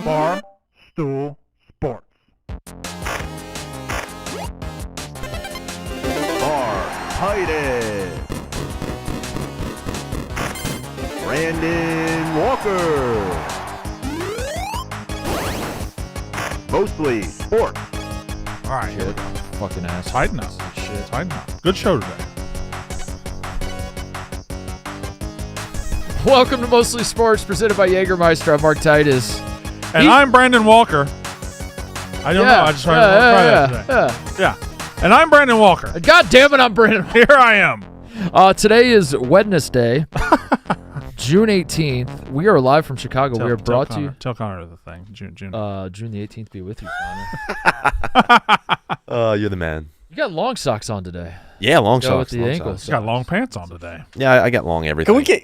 Bar Stool Sports. Bar Titus. Brandon Walker. Mostly sports. All right. Shit. Fucking ass. Tighten up. Shit. Tighten up. Good show today. Welcome to Mostly Sports, presented by Jägermeister. I'm Mark Titus. And I'm Brandon Walker. I don't know. I just tried that today. Yeah. And I'm Brandon Walker. God damn it, I'm Brandon. Here I am. Today is Wednesday, June 18th. We are live from Chicago. We are brought to you. Tell Connor the thing. June June the 18th be with you, Connor. You're the man. You got long socks on today. Yeah, long Go socks. with the long ankles. socks. He's got long pants on today. Yeah, I got long everything. Can we get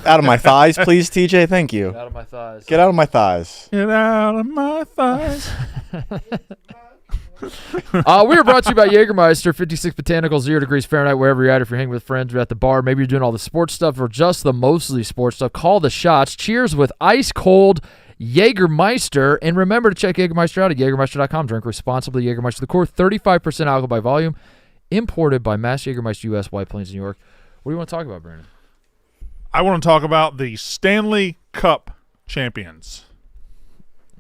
out of my thighs, please, TJ? Thank you. Get out of my thighs. Get out of my thighs. Get out of my thighs. We are brought to you by Jägermeister, 56 Botanicals, 0 degrees Fahrenheit, wherever you're at. If you're hanging with friends, you're at the bar, maybe you're doing all the sports stuff or just the mostly sports stuff, call the shots. Cheers with ice-cold Jägermeister. And remember to check Jägermeister out at Jägermeister.com. Drink responsibly. Jägermeister the core, 35% alcohol by volume, imported by Mass Jägermeister U.S., White Plains, New York. What do you want to talk about, Brandon? I want to talk about the Stanley Cup champions,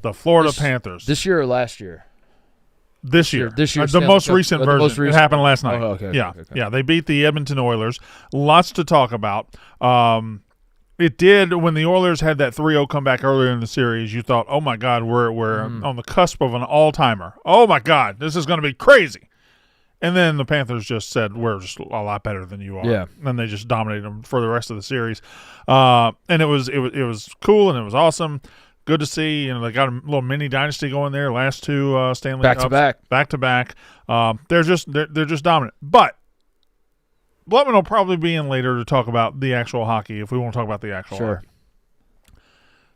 the Florida Panthers. This year or last year? This year. The most recent version. Most recent. It happened last night. Oh, okay. Yeah, they beat the Edmonton Oilers. Lots to talk about. It did when the Oilers had that 3-0 comeback earlier in the series. You thought, oh, my God, we're on the cusp of an all-timer. Oh, my God, this is going to be crazy. And then the Panthers just said, we're just a lot better than you are. Yeah. And they just dominated them for the rest of the series. And it was cool and it was awesome. Good to see. They got a little mini dynasty going there. Last two Stanley Cups. Back to back. They're just dominant. But Blutman will probably be in later to talk about the actual hockey if we want to talk about the actual hockey.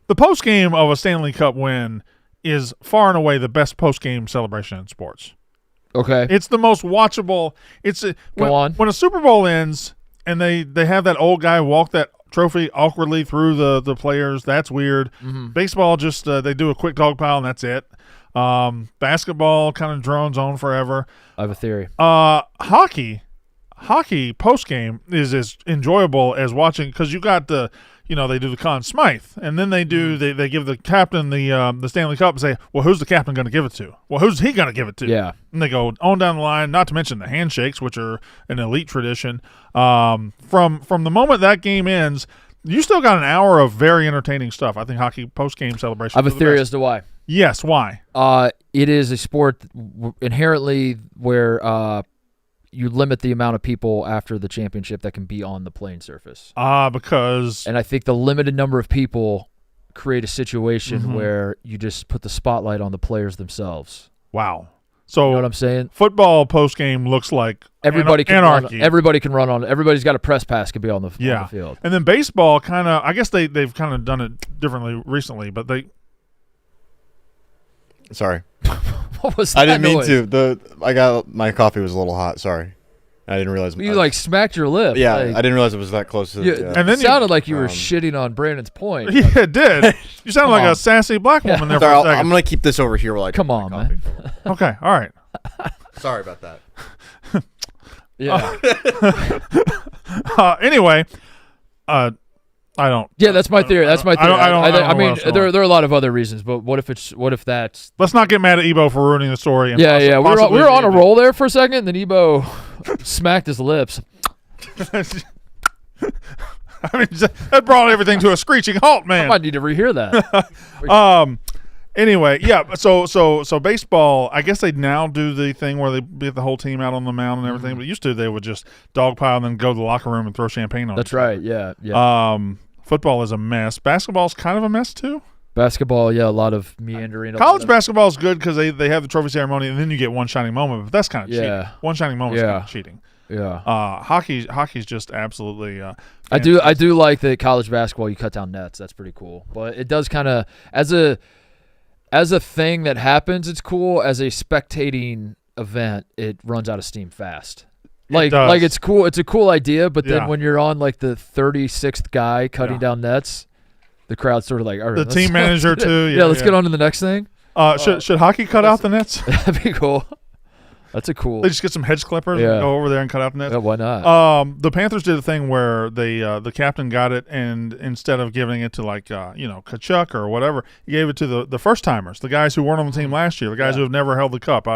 The post game of a Stanley Cup win is far and away the best post game celebration in sports. Okay. It's the most watchable. When a Super Bowl ends and they have that old guy walk that trophy awkwardly through the players, that's weird. Mm-hmm. Baseball, just they do a quick dog pile and that's it. Basketball kind of drones on forever. I have a theory. Hockey post game is as enjoyable as watching, because you got they do the Conn Smythe, and then they give the captain the Stanley Cup and say, well, who's the captain going to give it to? Well, who's he going to give it to? Yeah. And they go on down the line, not to mention the handshakes, which are an elite tradition. From the moment that game ends, you still got an hour of very entertaining stuff. I think hockey post-game celebration. I have a theory as to why. Yes, why? It is a sport inherently where you limit the amount of people after the championship that can be on the playing surface. Because... And I think the limited number of people create a situation where you just put the spotlight on the players themselves. Wow. So, you know what I'm saying? Football post-game looks like everybody can anarchy. Everybody can run on. Everybody's got a press pass can be on the field. And then baseball kind of, I guess they've kind of done it differently recently, but they... Sorry. What was that I didn't noise? mean to. My coffee was a little hot. Sorry. I didn't realize. You smacked your lip. Yeah, I didn't realize it was that close to And then it sounded like you were shitting on Brandon's point. Yeah, it did. You sounded like a sassy black woman there for a second. I'm going to keep this over here while I Come on, man. Okay, all right. Sorry about that. Yeah. Anyway, I don't. Yeah, that's my theory. That's my theory. I mean, know there are a lot of other reasons, but what if that's? Let's not get mad at Ebo for ruining the story. And Yeah. We were on a roll there for a second, then Ebo smacked his lips. I mean, that brought everything to a screeching halt, man. I might need to rehear that. Anyway, yeah. So baseball, I guess they now do the thing where they get the whole team out on the mound and everything. But used to, they would just dogpile and then go to the locker room and throw champagne on. That's right. Yeah. Football is a mess. Basketball's kind of a mess too. Basketball, yeah, a lot of meandering. College basketball is good because they have the trophy ceremony and then you get one shining moment. But that's kind of cheating. One shining moment is kind of cheating. Yeah. Hockey's just absolutely. I do like that college basketball. You cut down nets. That's pretty cool. But it does kind of as a thing that happens, it's cool. As a spectating event, it runs out of steam fast. Like it's cool. It's a cool idea, but then when you're on like the 36th guy cutting down nets, The crowd's sort of like, all right. The team manager too. Yeah, let's get on to the next thing. Should hockey cut out the nets? That'd be cool. That's a cool. They just get some hedge clippers and go over there and cut out the nets. Yeah, why not? The Panthers did a thing where the captain got it, and instead of giving it to Kachuk or whatever, he gave it to the first timers, the guys who weren't on the team last year, the guys who have never held the cup.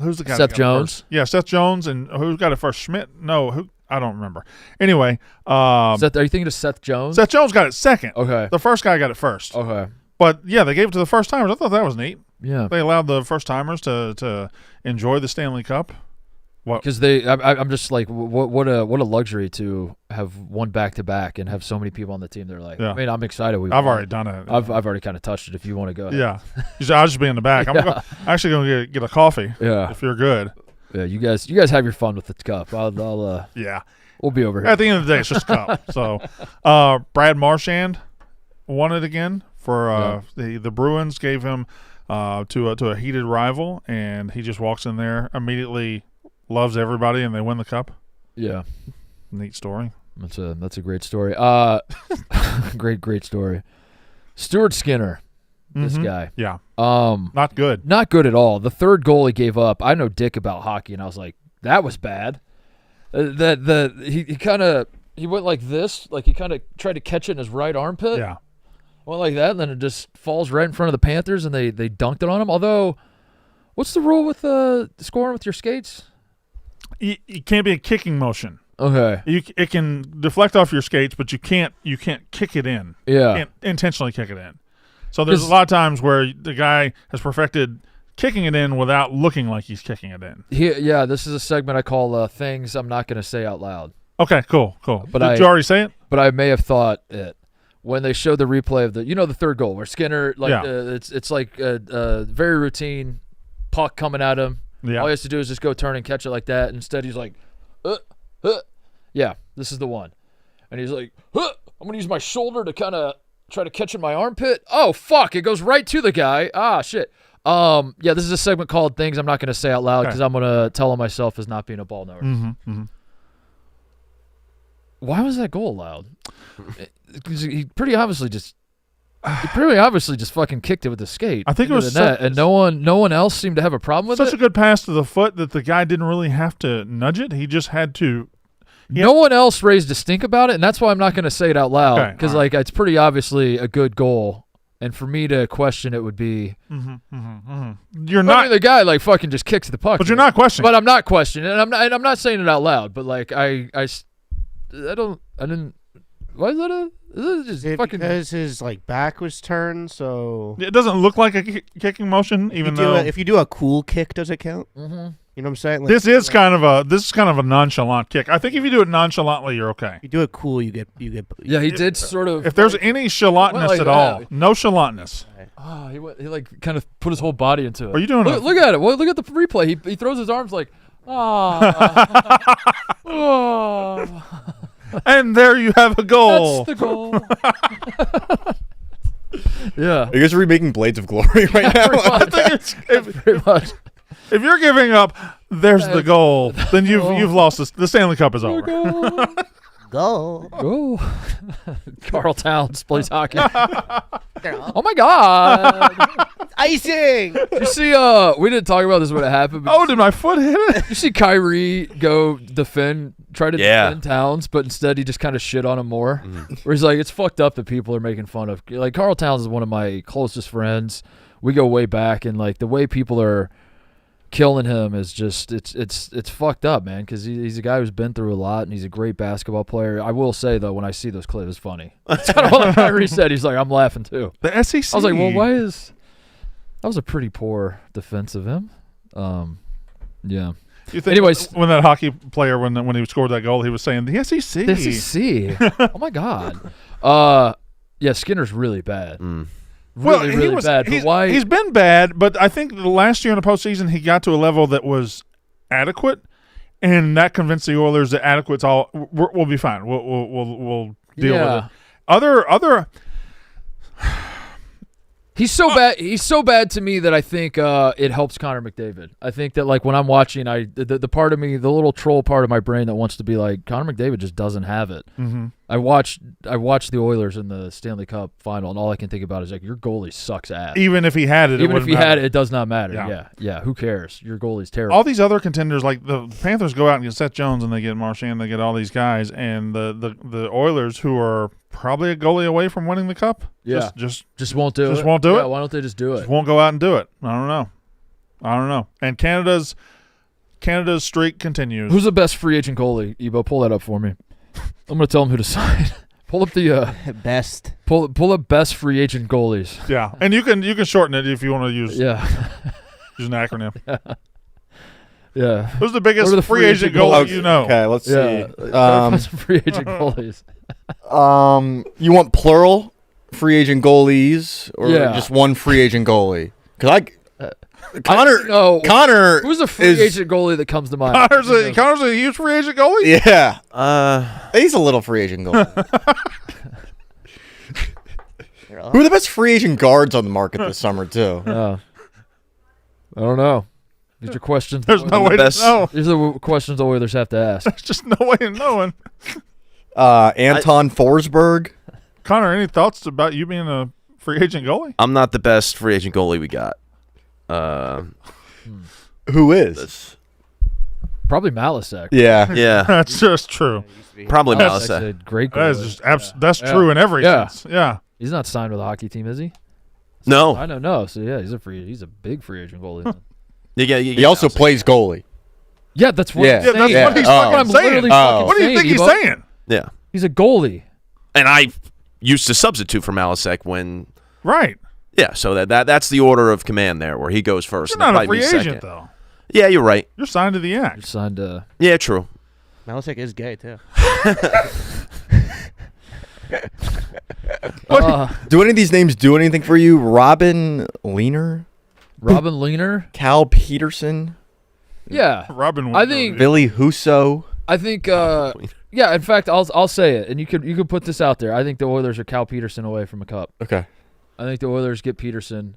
Who's the guy? Seth Jones. Yeah, Seth Jones, and who got it first? Schmidt? No, who? I don't remember. Anyway, are you thinking of Seth Jones? Seth Jones got it second. Okay. The first guy got it first. Okay. But yeah, they gave it to the first timers. I thought that was neat. Yeah. They allowed the first timers to enjoy the Stanley Cup. Because I'm just like, what a luxury to have one back-to-back and have so many people on the team. They're like, I mean, I'm excited. I've already done it. I've already kind of touched it. If you want to go ahead. Yeah. I'll just be in the back. I'm actually going to get a coffee. Yeah. If you're good. Yeah, you guys have your fun with the cup. Yeah. We'll be over here. At the end of the day, it's just a cup. So, Brad Marchand won it again for the Bruins. Gave him to a heated rival, and he just walks in there, immediately loves everybody, and they win the cup. Yeah. Neat story. That's a great story. Great story. Stuart Skinner. This guy. Yeah. Not good. Not good at all. The third goal he gave up, I know dick about hockey, and I was like, that was bad. He went like this, like he kind of tried to catch it in his right armpit. Yeah. Went like that, and then it just falls right in front of the Panthers, and they dunked it on him. Although, what's the rule with scoring with your skates? It can't be a kicking motion. Okay. It can deflect off your skates, but you can't kick it in. Yeah. You can't intentionally kick it in. So there's a lot of times where the guy has perfected kicking it in without looking like he's kicking it in. Yeah, this is a segment I call things I'm not going to say out loud. Okay, cool. But Did you already say it? But I may have thought it when they showed the replay of the third goal where Skinner it's like a very routine puck coming at him. Yeah. All he has to do is just go turn and catch it like that. Instead, he's like, yeah, this is the one, and he's like, I'm going to use my shoulder to kind of try to catch in my armpit. Oh, fuck. It goes right to the guy. Ah, shit. Yeah, this is a segment called Things I'm Not going to Say Out Loud because I'm going to tell on myself as not being a ball knower. Mm-hmm. Why was that goal allowed? He pretty obviously just fucking kicked it with the skate. I think it was net, and no one else seemed to have a problem with it. Such a good pass to the foot that the guy didn't really have to nudge it. He just had to. No one else raised a stink about it, and that's why I'm not going to say it out loud because it's pretty obviously a good goal, and for me to question it would be. You're not the guy like fucking just kicks the puck, but you're not questioning. But I'm not questioning, and I'm not saying it out loud. But like I didn't. Why is that because his back was turned, so it doesn't look like a kicking motion. Even though if you do a cool kick, does it count? Mm-hmm. You know what I'm saying? This is kind of a nonchalant kick. I think if you do it nonchalantly, you're okay. If you do it cool, you get. Yeah, he did sort of. If there's any chalantness at all, no chalantness. Oh, he kind of put his whole body into it. Are you doing? Look at it. Well, look at the replay. He throws his arms like, oh. And there you have a goal. That's the goal. Yeah. Are you guys remaking Blades of Glory right now? Pretty much. If you're giving up, there's the goal. Then you've lost the Stanley Cup is over. Go. Carl Towns plays hockey. Oh my God. Icing. You see, we didn't talk about this when it happened. But Did my foot hit it? You see Kyrie try to defend Towns, but instead he just kind of shit on him more. Mm-hmm. Where he's like, it's fucked up that people are making fun of. Like, Carl Towns is one of my closest friends. We go way back, and like the way people are killing him is just it's fucked up, man, because he's a guy who's been through a lot, and he's a great basketball player. I will say, though, when I see those clips, it's funny. That's kind of what Kyrie said. He's like, I'm laughing, too. The SEC. I was like, well, why is... That was a pretty poor defense of him. Yeah. You think anyways, when that hockey player, when he scored that goal, he was saying, the SEC. The SEC. Oh, my God. Yeah, Skinner's really bad. Really bad. But why? He's been bad, but I think the last year in the postseason he got to a level that was adequate, and that convinced the Oilers that adequate's all. We'll be fine. We'll deal with it. Other. He's so bad. He's so bad to me that I think it helps Connor McDavid. I think that like when I'm watching, the part of me, the little troll part of my brain that wants to be like Connor McDavid just doesn't have it. Mm-hmm. I watched the Oilers in the Stanley Cup final, and all I can think about is like your goalie sucks ass. Even if he had it, Even if wouldn't he matter. had it, it does not matter. Yeah. Yeah. Who cares? Your goalie's terrible. All these other contenders, like the Panthers, go out and get Seth Jones, and they get Marchand, they get all these guys, and the Oilers, who are probably a goalie away from winning the cup, Yeah. just won't do it. Just won't do Yeah, it? why don't they just do it? just won't go out and do it. I don't know. And Canada's streak continues. Who's the best free agent goalie? Ebo, pull that up for me. I'm gonna tell him who to sign. Pull up the Best. pull up best free agent goalies. Yeah, and you can shorten it if you want to use Yeah. use an acronym. Yeah. Who's the biggest What are the free agent goalie you know? Okay, let's Yeah. see. Some free agent goalies. You want plural free agent goalies or Yeah. just one free agent goalie? Because Connor. No. Connor. Who's the free is- agent goalie that comes to mind? Connor's a huge free agent goalie. Yeah. He's a little free agent goalie. Who are the best free agent guards on the market this summer too? I don't know. These are questions. There's no way to know. These are questions the Oilers have to ask. There's just no way of knowing. Anton Forsberg. Connor, any thoughts about you being a free agent goalie? I'm not the best free agent goalie we got. Who is? Probably Malasek. Yeah. Yeah, That's just true. probably Malasek's Malasa. a great That is goalie. just that's true in every Yeah. sense. Yeah. He's not signed with a hockey team, is he? No, I don't know. So yeah, he's a big free agent goalie. He also plays goalie. Yeah, that's what Yeah. I'm Yeah, saying. that's what he's Oh. fucking I'm saying. literally Oh. fucking What do you saying, think he's Ebo. saying? Yeah, He's a goalie. and I used to substitute for Malasek when. Right. Yeah, so that's the order of command there, where he goes first. You're and not a probably free me agent second. though. Yeah, you're right. You're signed to the You're act. signed to. Yeah, true. Malasek is gay too. Do any of these names do anything for you? Robin Leaner, Robin Lehner. Cal Peterson, Yeah, Robin. I think- Billy Husso. I think. Yeah, in fact, I'll say it, and you could put this out there. I think the Oilers are Cal Peterson away from a cup. Okay. I think the Oilers get Peterson.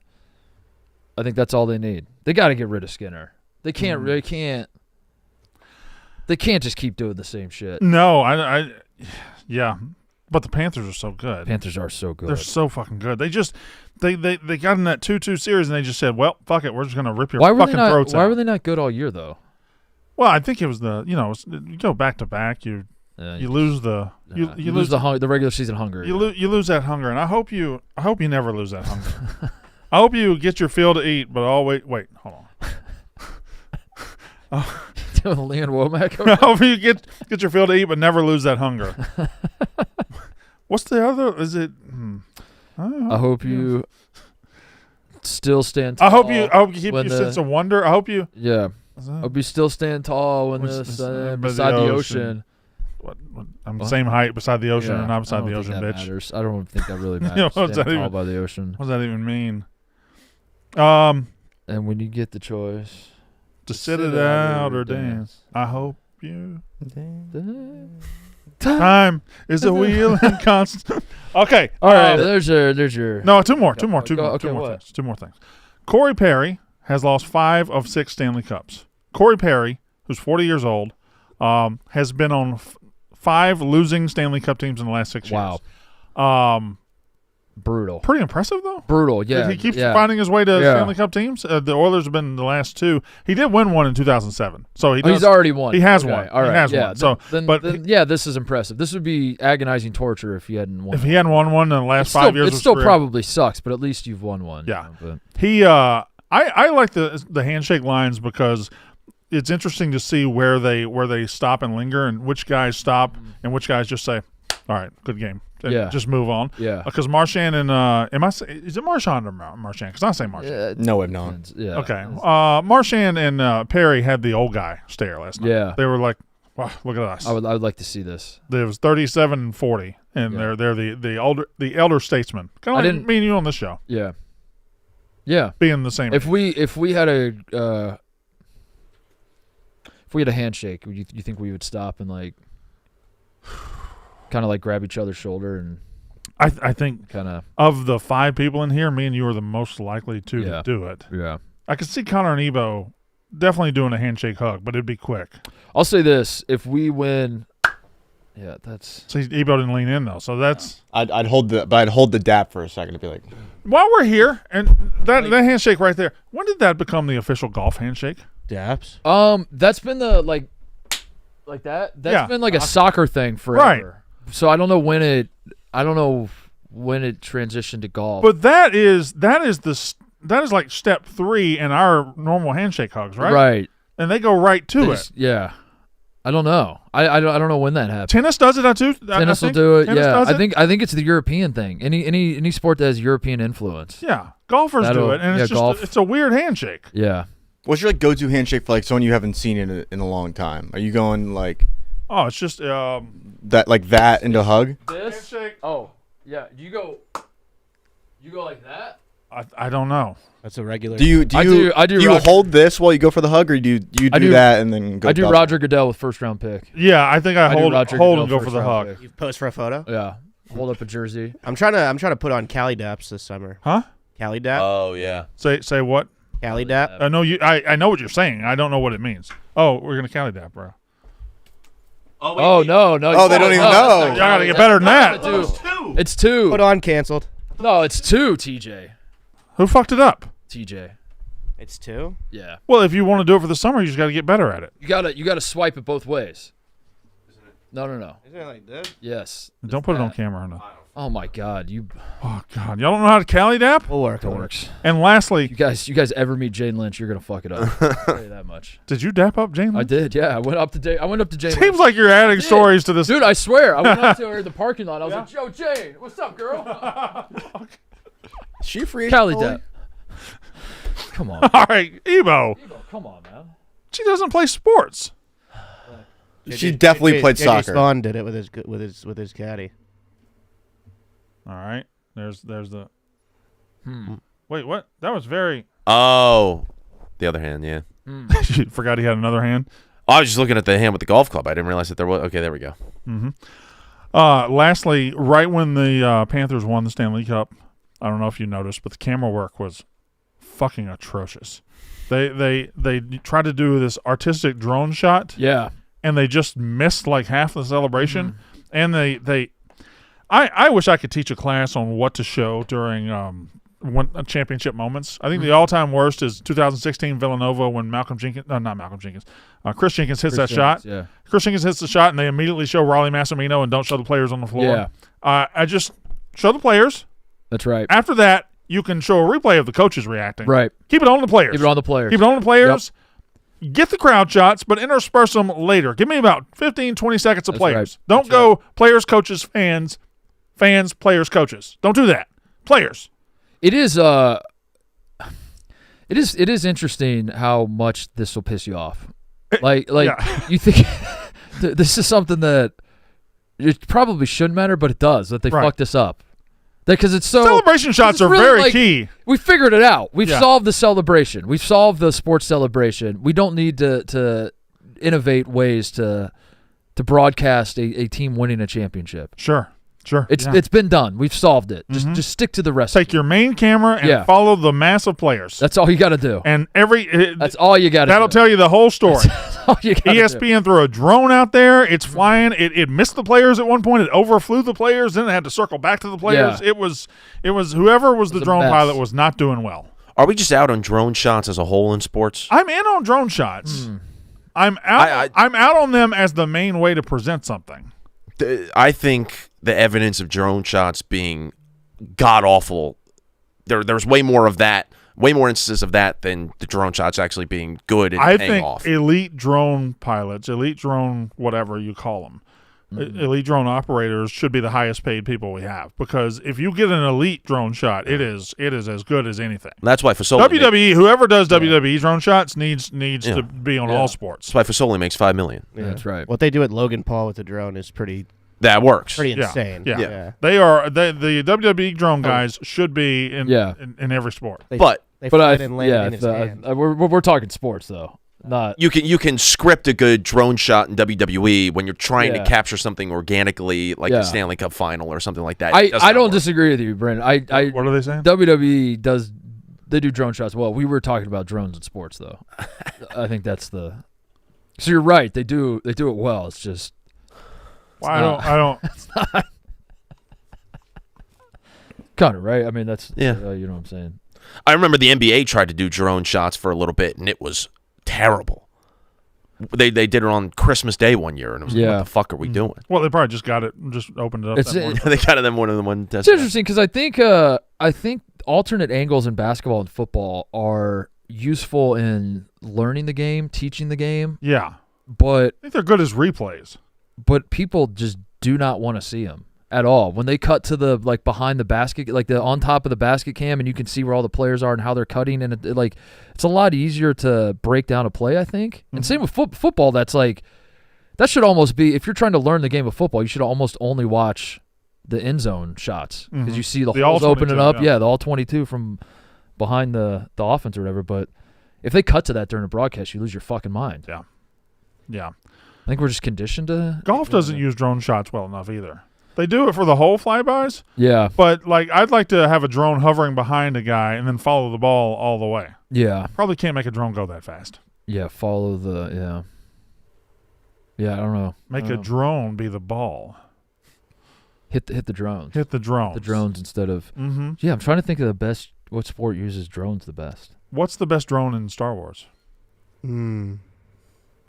I think that's all they need. They got to get rid of Skinner. They can't. They can't. They can't just keep doing the same shit. No, yeah, but the Panthers are so good. Panthers are so good. They're so fucking good. They just they got in that 2-2 series and they just said, well, fuck it, we're just gonna rip your why were fucking they not? throats Why out. were they not good all year though? Well, I think it was you go back to back, you lose the you lose the regular season hunger. you lose that hunger, and I hope you never lose that hunger. I hope you get your fill to eat, but wait, hold on. Leon Womack. I hope you get your fill to eat, but never lose that hunger. What's the other? Is it? I hope you still stand tall. I hope you keep when your sense of wonder. I hope you. Yeah. I hope you still stand tall when beside the ocean. I'm the same height beside the ocean, Yeah, and not beside I don't the think ocean, that bitch. matters. I don't think that really Yeah, matters. what's Stand that tall even- by the ocean. What does that even mean? And when you get the choice, To sit it out or dance. I hope you. Time is a wheel and constant. Okay. All right, there's your. No, two more what? things. Two more things. Corey Perry has lost 5 of 6 Stanley Cups. Corey Perry, who's 40 years old, has been on 5 losing Stanley Cup teams in the last 6 years. Wow. Brutal. Pretty impressive, though. Brutal. Yeah. He keeps yeah. finding his way to Yeah. Stanley Cup teams. The Oilers have been the last 2. He did win one in 2007, so He's already won. He has Okay, won. All right. He has yeah. won. So, then, but yeah, this is impressive. This would be agonizing torture if he hadn't won. if he hadn't won one in the last 5 years, it of still his career, probably sucks, but at least you've won one. Yeah. You know, he. I like the handshake lines because it's interesting to see where they stop and linger, and which guys stop and which guys just say, "All right, good game." And Yeah. just move on. Yeah. Because Marchand and is it Marchand or Marchand? Because I say Marchand. No, I've not. Yeah. Okay. Marchand and Perry had the old guy stare last night. Yeah. They were like, wow, look at us. I would like to see this. It was 37-40, and Yeah. they're the elder statesman. Kind of like me and you on this show, Yeah. Yeah. being the same. If we had a handshake, would you think we would stop and like kind of like grab each other's shoulder and I think kind of the 5 people in here, me and you are the most likely to do it. yeah. I could see Connor and Ebo definitely doing a handshake hug, but it'd be quick. I'll say this: if we win Yeah, that's. So Ebo didn't lean in though. So that's. I'd hold the dap for a second to be like. While we're here, and that handshake right there. When did that become the official golf handshake? Daps. That's been the like that. That's been like a soccer thing forever. Right. So I don't know when it transitioned to golf. But that is like step 3 in our normal handshake hugs, right? Right. And they go right to it. Yeah. I don't know. I don't know when that happened. Tennis does it too. Tennis will do it. Tennis Yeah. does it? I think it's the European thing. Any sport that has European influence. Yeah. Golfers do it, and it's a weird handshake. Yeah. What's your like go-to handshake for like someone you haven't seen in a long time? Are you going like? Oh, it's just that into hug. This. handshake. Oh yeah. You go like that. I don't know. That's a regular. Do you Roger, hold this while you go for the hug, or do you do that and then go? I do Roger Goodell with first round pick. Yeah, I think I hold Goodell and go for first the round hug. pick. You pose for a photo. Yeah. Hold up a jersey. I'm trying to put on Cali daps this summer. Huh? Cali dap. Oh yeah. Say what? Cali dap. I know you. I know what you're saying. I don't know what it means. Oh, we're gonna Cali dap, bro. Oh no. Oh, they don't even know. Y'all gotta get better than that. It's 2. Put on canceled. No, it's 2. TJ. Who fucked it up? TJ. It's 2. Yeah. Well, if you want to do it for the summer, you just got to get better at it. You gotta swipe it both ways. No. Isn't it like this? Yes. Don't put it on camera. No. Oh my God, Oh God, y'all don't know how to Cali dap? We'll work. dorks. And lastly, You guys ever meet Jane Lynch, you're gonna fuck it up. I'll tell you that much. did you dap up Jane? I did, yeah. I went up to Jane. Seems Lynch. like you're adding stories to this. Dude, I swear, I went up to her in the parking lot. I was like, "Yo, Jane, what's up, girl?" Is she a free agent? Cali goalie? Depp. Come on, All right, Ebo. come on, man. She doesn't play sports. She definitely played JJ soccer. Spawn did it with his caddy. All right, there's the. Wait, what? That was very. Oh, the other hand. Yeah. You forgot he had another hand. I was just looking at the hand with the golf club. I didn't realize that there was. Okay, there we go. Lastly, right when the Panthers won the Stanley Cup, I don't know if you noticed, but the camera work was fucking atrocious. They tried to do this artistic drone shot. Yeah. And they just missed like half the celebration. And I wish I could teach a class on what to show during championship moments. I think the all-time worst is 2016 Villanova when Chris Jenkins hits that shot. Yeah. Chris Jenkins hits the shot, and they immediately show Raleigh Massimino and don't show the players on the floor. Yeah. I just show the players. That's right. After that, you can show a replay of the coaches reacting. Right. Keep it on the players. Keep it on the players. Keep it on the players. Get the crowd shots, but intersperse them later. Give me about 15, 20 seconds of players. right. Don't go players, coaches, fans, players, coaches. Don't do that. Players. It is interesting how much this will piss you off. Like yeah. You think this is something that it probably shouldn't matter, but it does. That they fucked this up. Because it's so celebration shots are really very key. We figured it out. We've solved the celebration. We've solved the sports celebration. We don't need to innovate ways to broadcast a team winning a championship. Sure. It's been done. We've solved it. Just stick to the recipe. Take your main camera and follow the mass of players. That's all you got to do. And that's all you got to do. That'll tell you the whole story. That's all you gotta ESPN threw a drone out there. It's flying. It missed the players at one point. It overflew the players. Then it had to circle back to the players. Yeah. It was whoever was the drone pilot was not doing well. Are we just out on drone shots as a whole in sports? I'm in on drone shots. I'm out. I'm out on them as the main way to present something. I think the evidence of drone shots being god awful. There's way more of that, way more instances of that than the drone shots actually being good and paying off. Elite drone pilots, elite drone whatever you call them, elite drone operators should be the highest paid people we have, because if you get an elite drone shot, it is as good as anything. That's why Fasoli WWE, whoever does WWE drone shots needs to be on all sports. That's why Fasoli makes $5 million. Yeah. That's right. What they do at Logan Paul with the drone is pretty That works. insane. Yeah. They are the WWE drone guys should be in every sport. They But fly it and land it in his hand. We're talking sports though. Not you can script a good drone shot in WWE when you're trying to capture something organically, like the Stanley Cup final or something like that. I don't disagree with you, Brandon. What are they saying? WWE they do drone shots well. We were talking about drones in sports though. I think that's the. So you're right. They do it well. It's just Well, I don't. Kind of right. I mean, that's Yeah. you know what I'm saying. I remember the NBA tried to do drone shots for a little bit, and it was terrible. They did it on Christmas Day one year, and it was like, Yeah. what the fuck are we doing? Well, they probably just got it, just opened it up. It's- that morning. They got them one of the one test. It's interesting because I think alternate angles in basketball and football are useful in learning the game, teaching the game, Yeah, but I think they're good as replays. people just do not want to see them at all. When they cut to the like behind the basket, like the on top of the basket cam, and you can see where all the players are and how they're cutting, and it's a lot easier to break down a play, I think. And same with football. That's like that should almost be, if you're trying to learn the game of football, you should almost only watch the end zone shots because you see the holes all opening 22, up. yeah. Yeah, the all 22 from behind the offense or whatever. But if they cut to that during a broadcast, you lose your fucking mind. Yeah, I think we're just conditioned to golf doesn't use drone shots well enough either. They do it for the whole flybys, Yeah, but like I'd like to have a drone hovering behind a guy and then follow the ball all the way. yeah, Probably can't make a drone go that fast. yeah. Follow yeah. I don't know. Make a drone be the ball. Hit the drones. Hit the drone. The drones instead of. Mm-hmm. Yeah, I'm trying to think of the best. What sport uses drones the best? What's the best drone in Star Wars? Hmm.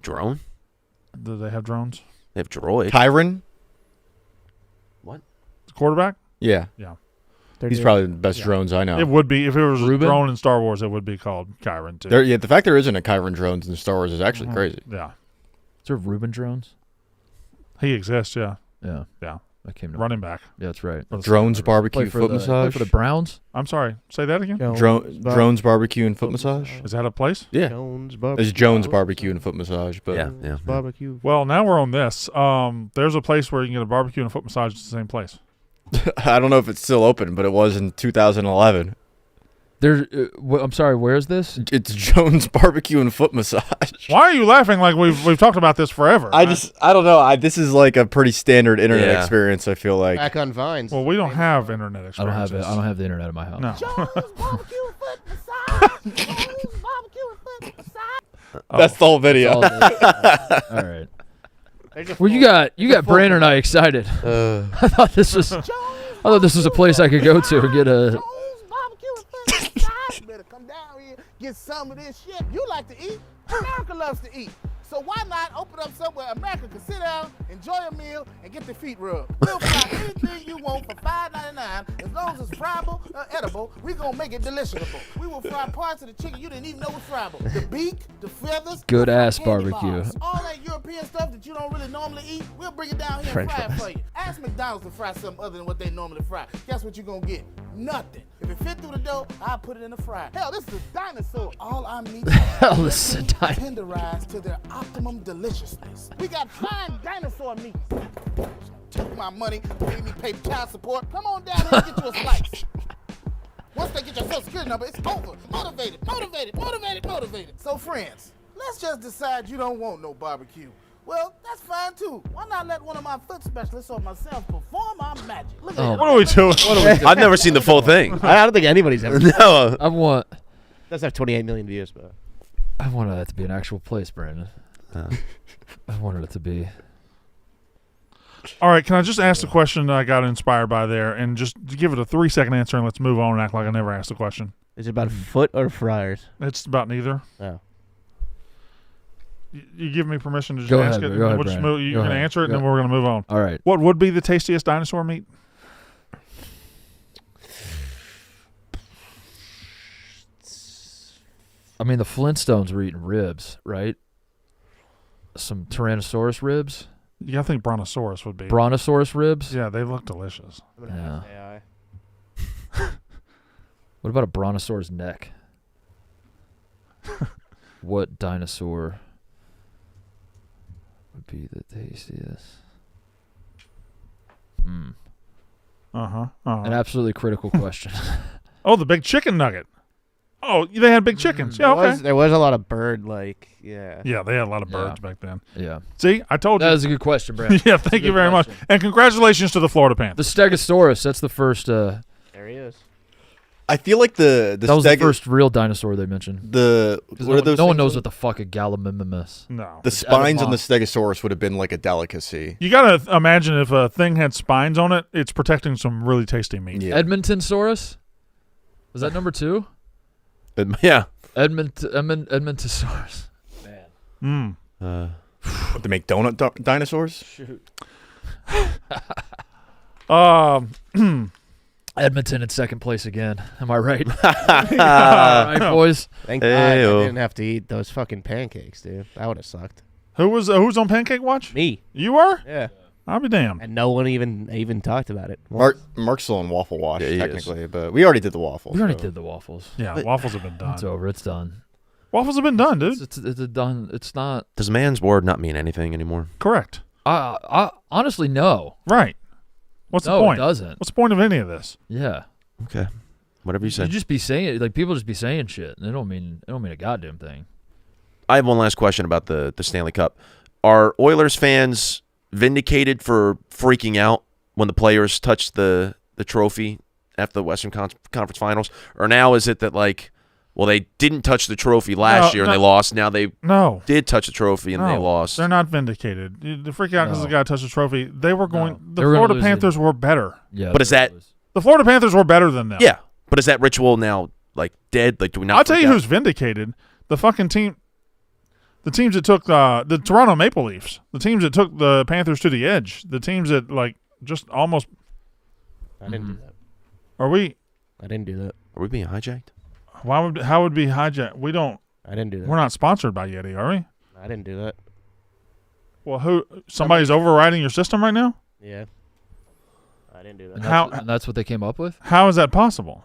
Drone? Do they have drones? They have droid. Kyron? The quarterback? Yeah. He's probably the best drones I know. It would be if it was Ruben? a drone in Star Wars. It would be called Kyron too. The fact there isn't a Kyron drones in Star Wars is actually crazy. Yeah, Is there Ruben drones? he exists. Yeah, Yeah. Yeah. That came to running back. Yeah, that's right. For the Drones Steelers. barbecue Play for foot the, play massage. for the Browns. I'm sorry. Say that again. Drones barbecue and foot massage. Is that a place? Yeah. Jones barbecue. It's Jones barbecue and foot massage, but Yeah. Barbecue. Well, now we're on this. There's a place where you can get a barbecue and a foot massage at the same place. I don't know if it's still open, but it was in 2011. There's. I'm sorry. Where is this? It's Jones barbecue and foot massage. Why are you laughing like we've talked about this forever? I don't know. This is like a pretty standard internet Yeah. experience. I feel like. Back on Vines. Well, we don't have internet I don't experiences. have it. I don't have the internet in my house. No. That's the whole video. All right. Well, you got Brandon and I excited. I thought this was a place I could go to and get a. Better come down here, get some of this shit. You like to eat. America loves to eat. So why not open up somewhere America can sit down, enjoy a meal, and get their feet rubbed? We'll fry anything you want for $5.99. As long as it's friable or edible, we're going to make it deliciable. We will fry parts of the chicken you didn't even know was friable. The beak, the feathers. Good the ass candy barbecue. bars. All that European stuff that you don't really normally eat, we'll bring it down here and fry it for you. Ask McDonald's to fry something other than what they normally fry. Guess what you're going to get? Nothing. If it fit through the dough, I'll put it in the fryer. Hell, this is a Dinosaur. All our meat Hell, this is a tenderized to their optimum deliciousness. We got fine dinosaur meat. Took my money, made me pay child support. Come on down here and get you a slice. Once they get your social security number, it's over. Motivated. So friends, let's just decide you don't want no barbecue. Well, that's fine too. Why not let one of my foot specialists or myself perform our magic? Look at What are we doing? I've never seen the full thing. I don't think anybody's ever. No. I want Does have 28 million views, but that to be an actual place, Brandon. I wanted it to be. All right, can I just ask the question that I got inspired by there and just give it a 3-second answer and let's move on and act like I never asked the question? is it about foot or fryers? It's about neither. Oh. You give me permission to just Go ask ahead, it? go ahead, We'll just Brandon. move, you Go can ahead. answer it, and then Go. we're going to move on. All right. What would be the tastiest dinosaur meat? I mean, the Flintstones were eating ribs, right? Some Tyrannosaurus ribs, Yeah, I think Brontosaurus would be. Brontosaurus ribs. Yeah, they look delicious. I'm gonna Yeah. ask AI. What about a brontosaurus neck? What dinosaur would be the tastiest? Uh-huh. An absolutely critical question. Oh, the big chicken nugget. Oh, they had big chickens. Yeah, okay. There was a lot of bird, yeah. Yeah, they had a lot of Yeah. birds back then. Yeah, See, I told you. that is a good question, Brandon. Yeah, thank you good very question. much. And congratulations to the Florida Panthers. The Stegosaurus. That's the first. There he is. I feel like the That was the first real dinosaur they mentioned. What are those? No one things knows called? what the fuck a Gallimimus. No. The spines on the Stegosaurus would have been like a delicacy. You got to imagine if a thing had spines on it, it's protecting some really tasty meat. Yeah. Edmontonsaurus? Was that number 2? Yeah. Edmontosaurus. Man. What, to make donut dinosaurs? Shoot. Edmonton in second place again. Am I right? All right, boys. Thank God I didn't have to eat those fucking pancakes, dude. That would have sucked. Who's on Pancake Watch? Me. You were? Yeah. I'll be damned. And no one even talked about it. Mark's still on Waffle Watch, Yeah, technically, but we already did the waffles. We already did the waffles. Yeah, waffles have been done. It's over. It's done. Waffles have been done, dude. It's done. It's not. Does man's word not mean anything anymore? Correct. I honestly no. Right. What's No, the point? it doesn't. What's the point of any of this? Yeah. Okay. Whatever you say. You just be saying like people just be saying shit. And it don't mean a goddamn thing. I have one last question about the Stanley Cup. Are Oilers fans vindicated for freaking out when the players touched the trophy after the Western Conference Finals? Or now is it that, like, well, they didn't touch the trophy last year and they lost. Now they did touch the trophy and they lost. They're not vindicated. The freak out because the guy touched the trophy. They were going. The They were Florida lose Panthers were better. Yeah. But is that The Florida Panthers were better than them. yeah? But is that ritual now like dead? Like, do we not? I'll tell you freak out? who's vindicated. The fucking team. The teams that took the Toronto Maple Leafs. The teams that took the Panthers to the edge. The teams that like just almost. I didn't do that. Are we? I didn't do that. Are we being hijacked? How would be hijacked? We don't. I didn't do that. We're not sponsored by Yeti, are we? I didn't do that. Well, somebody's overriding your system right now? Yeah. I didn't do that. And that's what they came up with? How is that possible?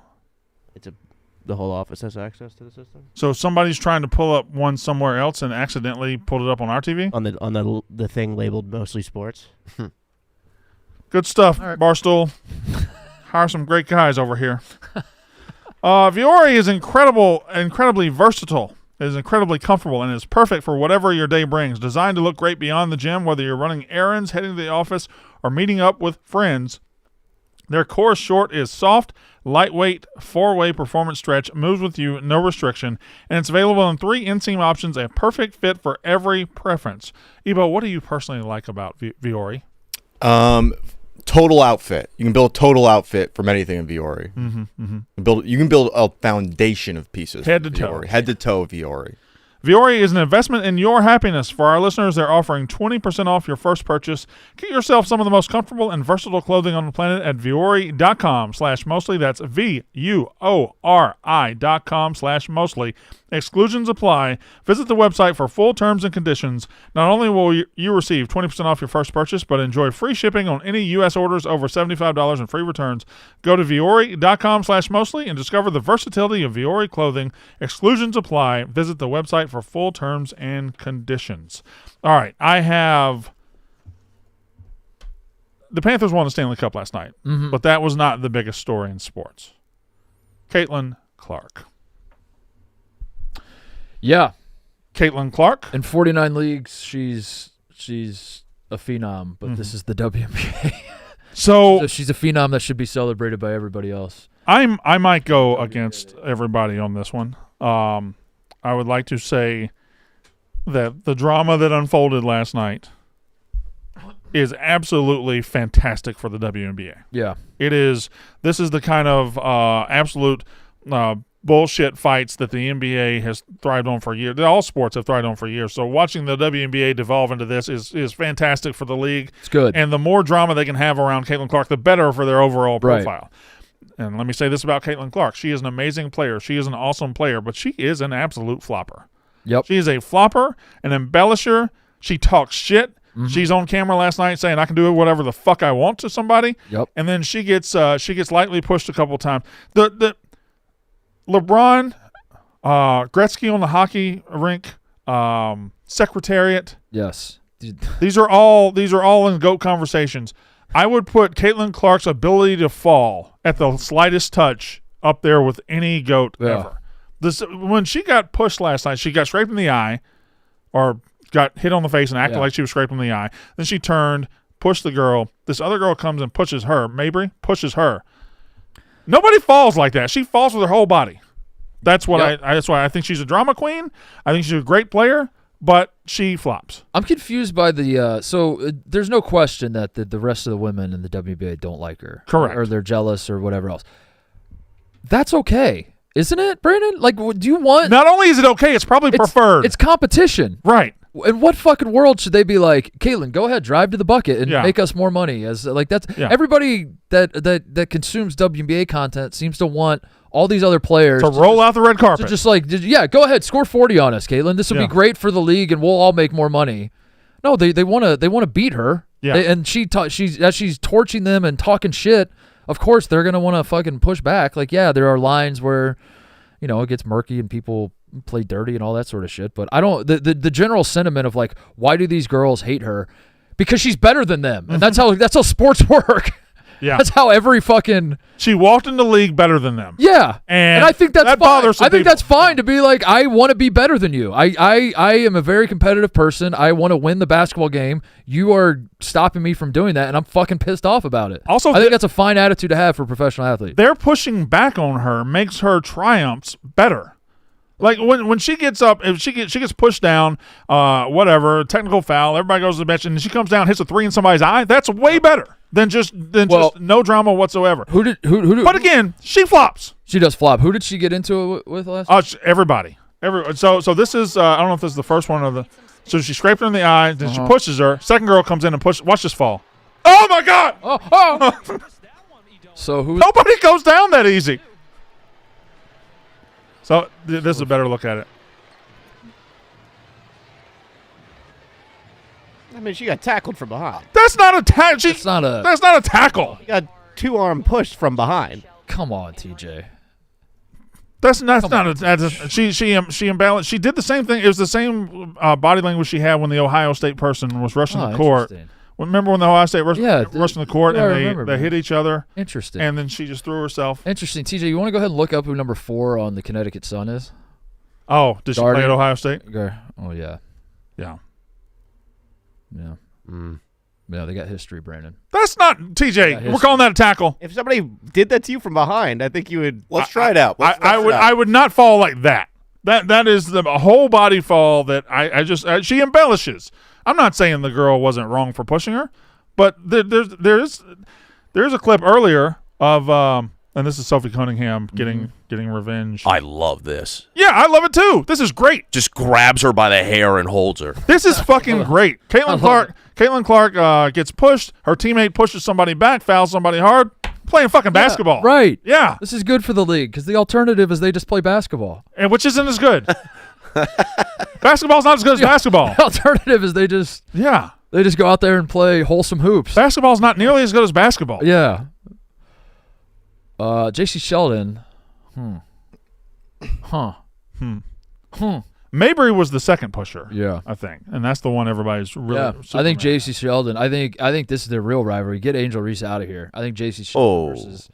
The whole office has access to the system. So somebody's trying to pull up one somewhere else and accidentally pulled it up on our TV? On the thing labeled mostly sports. Good stuff, All right. Barstool. Hire some great guys over here. Viori is incredibly versatile. It is incredibly comfortable and is perfect for whatever your day brings. Designed to look great beyond the gym, whether you're running errands, heading to the office, or meeting up with friends. Their core short is soft, lightweight, 4-way performance stretch, moves with you, no restriction, and it's available in 3 inseam options, a perfect fit for every preference. Ebo, what do you personally like about Viori? Total outfit. You can build a total outfit from anything in Viori. You can build a foundation of pieces. Head to from toe. Viori. Head to toe Viori. Viori is an investment in your happiness. For our listeners, they're offering 20% off your first purchase. Get yourself some of the most comfortable and versatile clothing on the planet at Viori.com/mostly. That's VUORI.com/mostly. Exclusions apply. Visit the website for full terms and conditions. Not only will you receive 20% off your first purchase, but enjoy free shipping on any U.S. orders over $75 and free returns. Go to Viori.com/mostly and discover the versatility of Viori clothing. Exclusions apply. Visit the website for full terms and conditions. All right, the Panthers won the Stanley Cup last night, but that was not the biggest story in sports. Caitlin Clark. Yeah. Caitlin Clark. In 49 leagues, she's a phenom, but this is the WNBA. So she's a phenom that should be celebrated by everybody else. I might go against everybody on this one. I would like to say that the drama that unfolded last night is absolutely fantastic for the WNBA. Yeah. It is. This is the kind of absolute bullshit fights that the NBA has thrived on for years. All sports have thrived on for years. So watching the WNBA devolve into this is fantastic for the league. It's good. And the more drama they can have around Caitlin Clark, the better for their overall Right. profile. And let me say this about Caitlin Clark. She is an amazing player. She is an awesome player, but she is an absolute flopper. Yep. She is a flopper, an embellisher. She talks shit. She's on camera last night saying I can do whatever the fuck I want to somebody. Yep. And then she gets lightly pushed a couple times. The LeBron, Gretzky on the hockey rink, Secretariat. Yes. These are all in GOAT conversations. I would put Caitlin Clark's ability to fall at the slightest touch up there with any GOAT ever. When she got pushed last night, she got scraped in the eye or got hit on the face and acted like she was scraped in the eye. Then she turned, pushed the girl. This other girl comes and pushes her. Mabry pushes her. Nobody falls like that. She falls with her whole body. That's what Yep. that's why I think she's a drama queen. I think she's a great player, but she flops. I'm confused by the there's no question that the rest of the women in the WNBA don't like her. Correct. Or they're jealous or whatever else. That's okay, isn't it, Brandon? Like, do you want? Not only is it okay, it's probably preferred. It's competition. Right. In what fucking world should they be like, Caitlin, go ahead, drive to the bucket and Yeah. make us more money? As like that's Yeah. everybody that consumes WNBA content seems to want all these other players To roll out the red carpet. to just like, go ahead, score 40 on us, Caitlin. This will Yeah. be great for the league, and we'll all make more money. No, they want to beat her. Yeah. And as she's torching them and talking shit. Of course, they're gonna want to fucking push back. Like, yeah, there are lines where, it gets murky and people play dirty and all that sort of shit. But I don't. The general sentiment of like, why do these girls hate her? Because she's better than them, and that's how sports work. Yeah. That's how every fucking She walked in the league better than them. yeah. And I think that's that fine. bothers some I think people. that's fine to be like, I want to be better than you. I am a very competitive person. I want to win the basketball game. You are stopping me from doing that, and I'm fucking pissed off about it. Also, I think that's a fine attitude to have for a professional athlete. They're pushing back on her makes her triumphs better. Like when she gets up, if she gets pushed down, whatever, technical foul, everybody goes to the bench, and she comes down, hits a three in somebody's eye. That's way better than just no drama whatsoever. Who did? But again, she flops. She does flop. Who did she get into it with last? Everybody. So this is I don't know if this is the first one or the. So she scraped her in the eye, then she pushes her. Second girl comes in and pushes. Watch this fall. Oh my God! Oh. So who? Nobody goes down that easy. So this is a better look at it. I mean, she got tackled from behind. That's not a tackle. It's not a. That's not a tackle. She got two-arm pushed from behind. Come on, TJ. That's not a. She imbalanced. She did the same thing. It was the same body language she had when the Ohio State person was rushing the court. Interesting. Remember when the Ohio State rushed in the court yeah, I and remember, they hit each other? Interesting. And then she just threw herself. Interesting. TJ, you want to go ahead and look up who number 4 on the Connecticut Sun is? Oh, did she play at Ohio State? Oh, yeah. Yeah. Yeah. Yeah, they got history, Brandon. That's not TJ. We're calling that a tackle. If somebody did that to you from behind, I think you would. Let's try it out. I would not fall like that. That is a whole body fall that she embellishes. I'm not saying the girl wasn't wrong for pushing her, but there's a clip earlier of and this is Sophie Cunningham getting revenge. I love this. Yeah, I love it too. This is great. Just grabs her by the hair and holds her. This is fucking great. Caitlin Clark gets pushed. Her teammate pushes somebody back, fouls somebody hard. Playing fucking basketball. Right. Yeah. This is good for the league because the alternative is they just play basketball. And which isn't as good. Basketball's not as good as basketball. The alternative is they just go out there and play wholesome hoops. Basketball's not nearly as good as basketball. Yeah. J.C. Sheldon. Mabry was the second pusher. Yeah. I think. And that's the one everybody's really Yeah. I think J.C. Sheldon. I think this is the real rivalry. Get Angel Reese out of here. I think J.C. Sheldon versus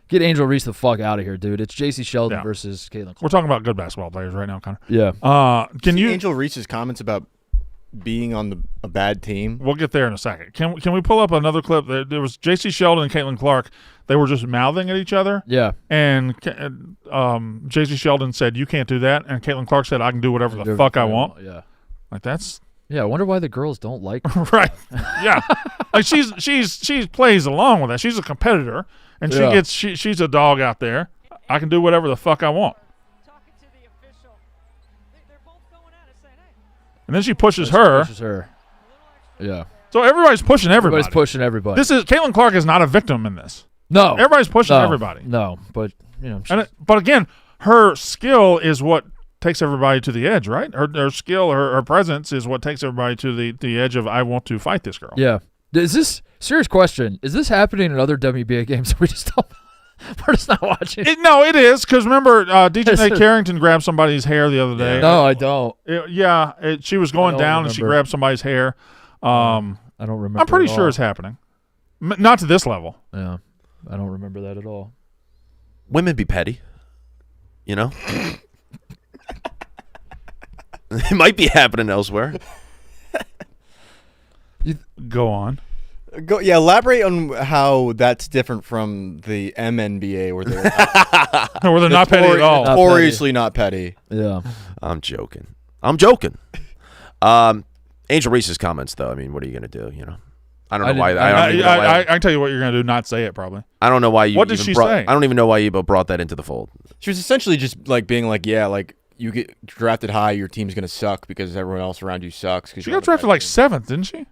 get Angel Reese the fuck out of here, dude. It's J.C. Sheldon versus Caitlin Clark. We're talking about good basketball players right now, Connor. Yeah. Can you Angel Reese's comments about being on a bad team? We'll get there in a second. Can we pull up another clip? There was J.C. Sheldon and Caitlin Clark. They were just mouthing at each other. Yeah. And J.C. Sheldon said, "You can't do that," and Caitlin Clark said, "I can do whatever the fuck I want." Yeah. Like that's. Yeah, I wonder why the girls don't like her. Right. Yeah. Like she plays along with that. She's a competitor, and she's a dog out there. I can do whatever the fuck I want. And then she pushes her. Yeah. So everybody's pushing everybody. Everybody's pushing everybody. Caitlin Clark is not a victim in this. No. Everybody's pushing everybody. No, but but again, her skill is what takes everybody to the edge, right? Her skill, her presence is what takes everybody to the edge of I want to fight this girl. Yeah. Is this serious question? Is this happening in other WNBA games? We're just not watching. It is because remember DJ Nate Carrington grabbed somebody's hair the other day. No, I don't. She was going down and she grabbed somebody's hair. I don't remember. I'm pretty sure it's happening. Not to this level. Yeah, I don't remember that at all. Women be petty, you know. It might be happening elsewhere. Go on. Elaborate on how that's different from the MNBA where they're Where they're not petty at all. notoriously not petty. Yeah. I'm joking. Angel Reese's comments, though. I mean, what are you going to do? You know, I don't know why. I can tell you what you're going to do. Not say it, probably. I don't know why you. What did she say? I don't even know why you brought that into the fold. She was essentially just like being like, yeah, like you get drafted high, your team's gonna suck because everyone else around you sucks. She got drafted like 7th, didn't she?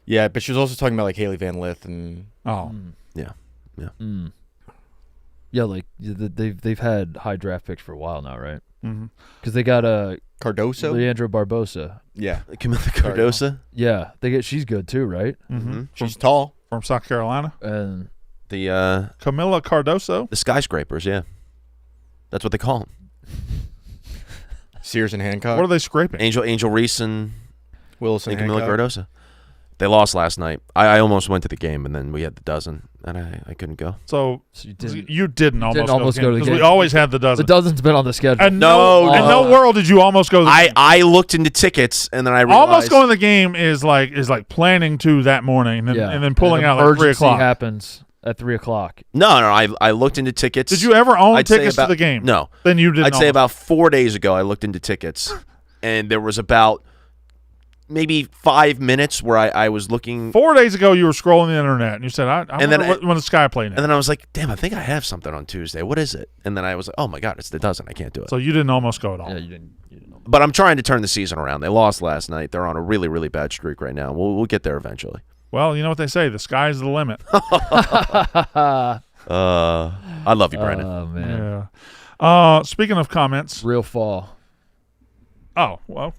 Yeah, but she was also talking about like Haley Van Lith and. Oh. Yeah. Yeah, like they've had high draft picks for a while now, right? Mm-hmm. Because they got Cardoso, Leandro Barbosa. Yeah, Camila Cardoso. Yeah, she's good too, right? Mm-hmm. She's tall from South Carolina. And the Camila Cardoso, the skyscrapers. Yeah, that's what they call them. Sears and Hancock. What are they scraping? Angel Reese and Willis and Camila Hancock. Cardoso. They lost last night. I almost went to the game, and then we had the dozen, and I couldn't go. So you didn't almost go to the game. We always had the dozen. The dozen's been on the schedule. And in no world did you almost go to the game. I looked into tickets, and then I realized almost going to the game is like planning to that morning and then pulling out like 3 o'clock. Happens at 3 o'clock. No, I looked into tickets. Did you ever own tickets to the game? No. Then you didn't. I'd say about 4 days ago I looked into tickets, and there was about maybe 5 minutes where I was looking. 4 days ago you were scrolling the internet, and you said, I wonder when the Sky played. And then I was like, damn, I think I have something on Tuesday. What is it? And then I was like, oh, my God, it's the dozen. I can't do it. So you didn't almost go at all. Yeah, you didn't. But I'm trying to turn the season around. They lost last night. They're on a really, really bad streak right now. We'll get there eventually. Well, you know what they say. The sky's the limit. I love you, Brandon. Oh, man. Yeah. Speaking of comments. Real fall. Oh, well.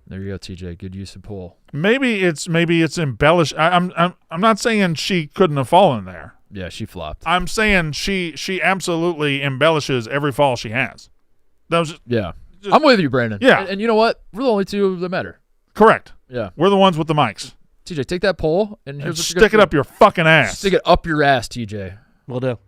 There you go, TJ. Good use of pull. Maybe it's embellished. I'm not saying she couldn't have fallen there. Yeah, she flopped. I'm saying she absolutely embellishes every fall she has. I'm with you, Brandon. Yeah. And you know what? We're the only two that matter. Correct. Yeah. We're the ones with the mics. TJ, take that poll and here's what stick it up your fucking ass. Stick it up your ass, TJ. Will do.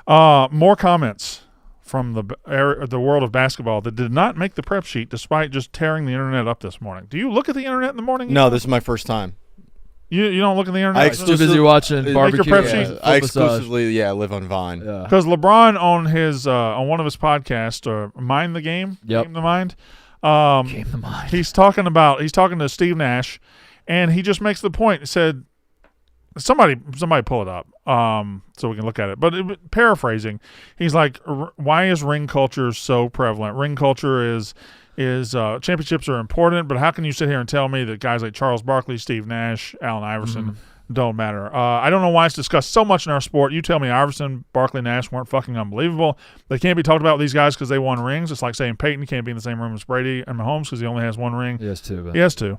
More comments from the world of basketball that did not make the prep sheet despite just tearing the internet up this morning. Do you look at the internet in the morning? No, this is my first time. You don't look at the internet? Too busy watching barbecue. Make your prep sheet. I exclusively live on Vine. Because LeBron on one of his podcasts, Mind the Game, Game the Mind. Game the Mind. He's talking to Steve Nash, and he just makes the point. He said, somebody pull it up so we can look at it. But paraphrasing, he's like, why is ring culture so prevalent? Ring culture is championships are important, but how can you sit here and tell me that guys like Charles Barkley, Steve Nash, Allen Iverson don't matter? I don't know why it's discussed so much in our sport. You tell me Iverson, Barkley, Nash weren't fucking unbelievable. They can't be talked about with these guys because they won rings. It's like saying Peyton can't be in the same room as Brady and Mahomes because he only has one ring. He has two. He has two.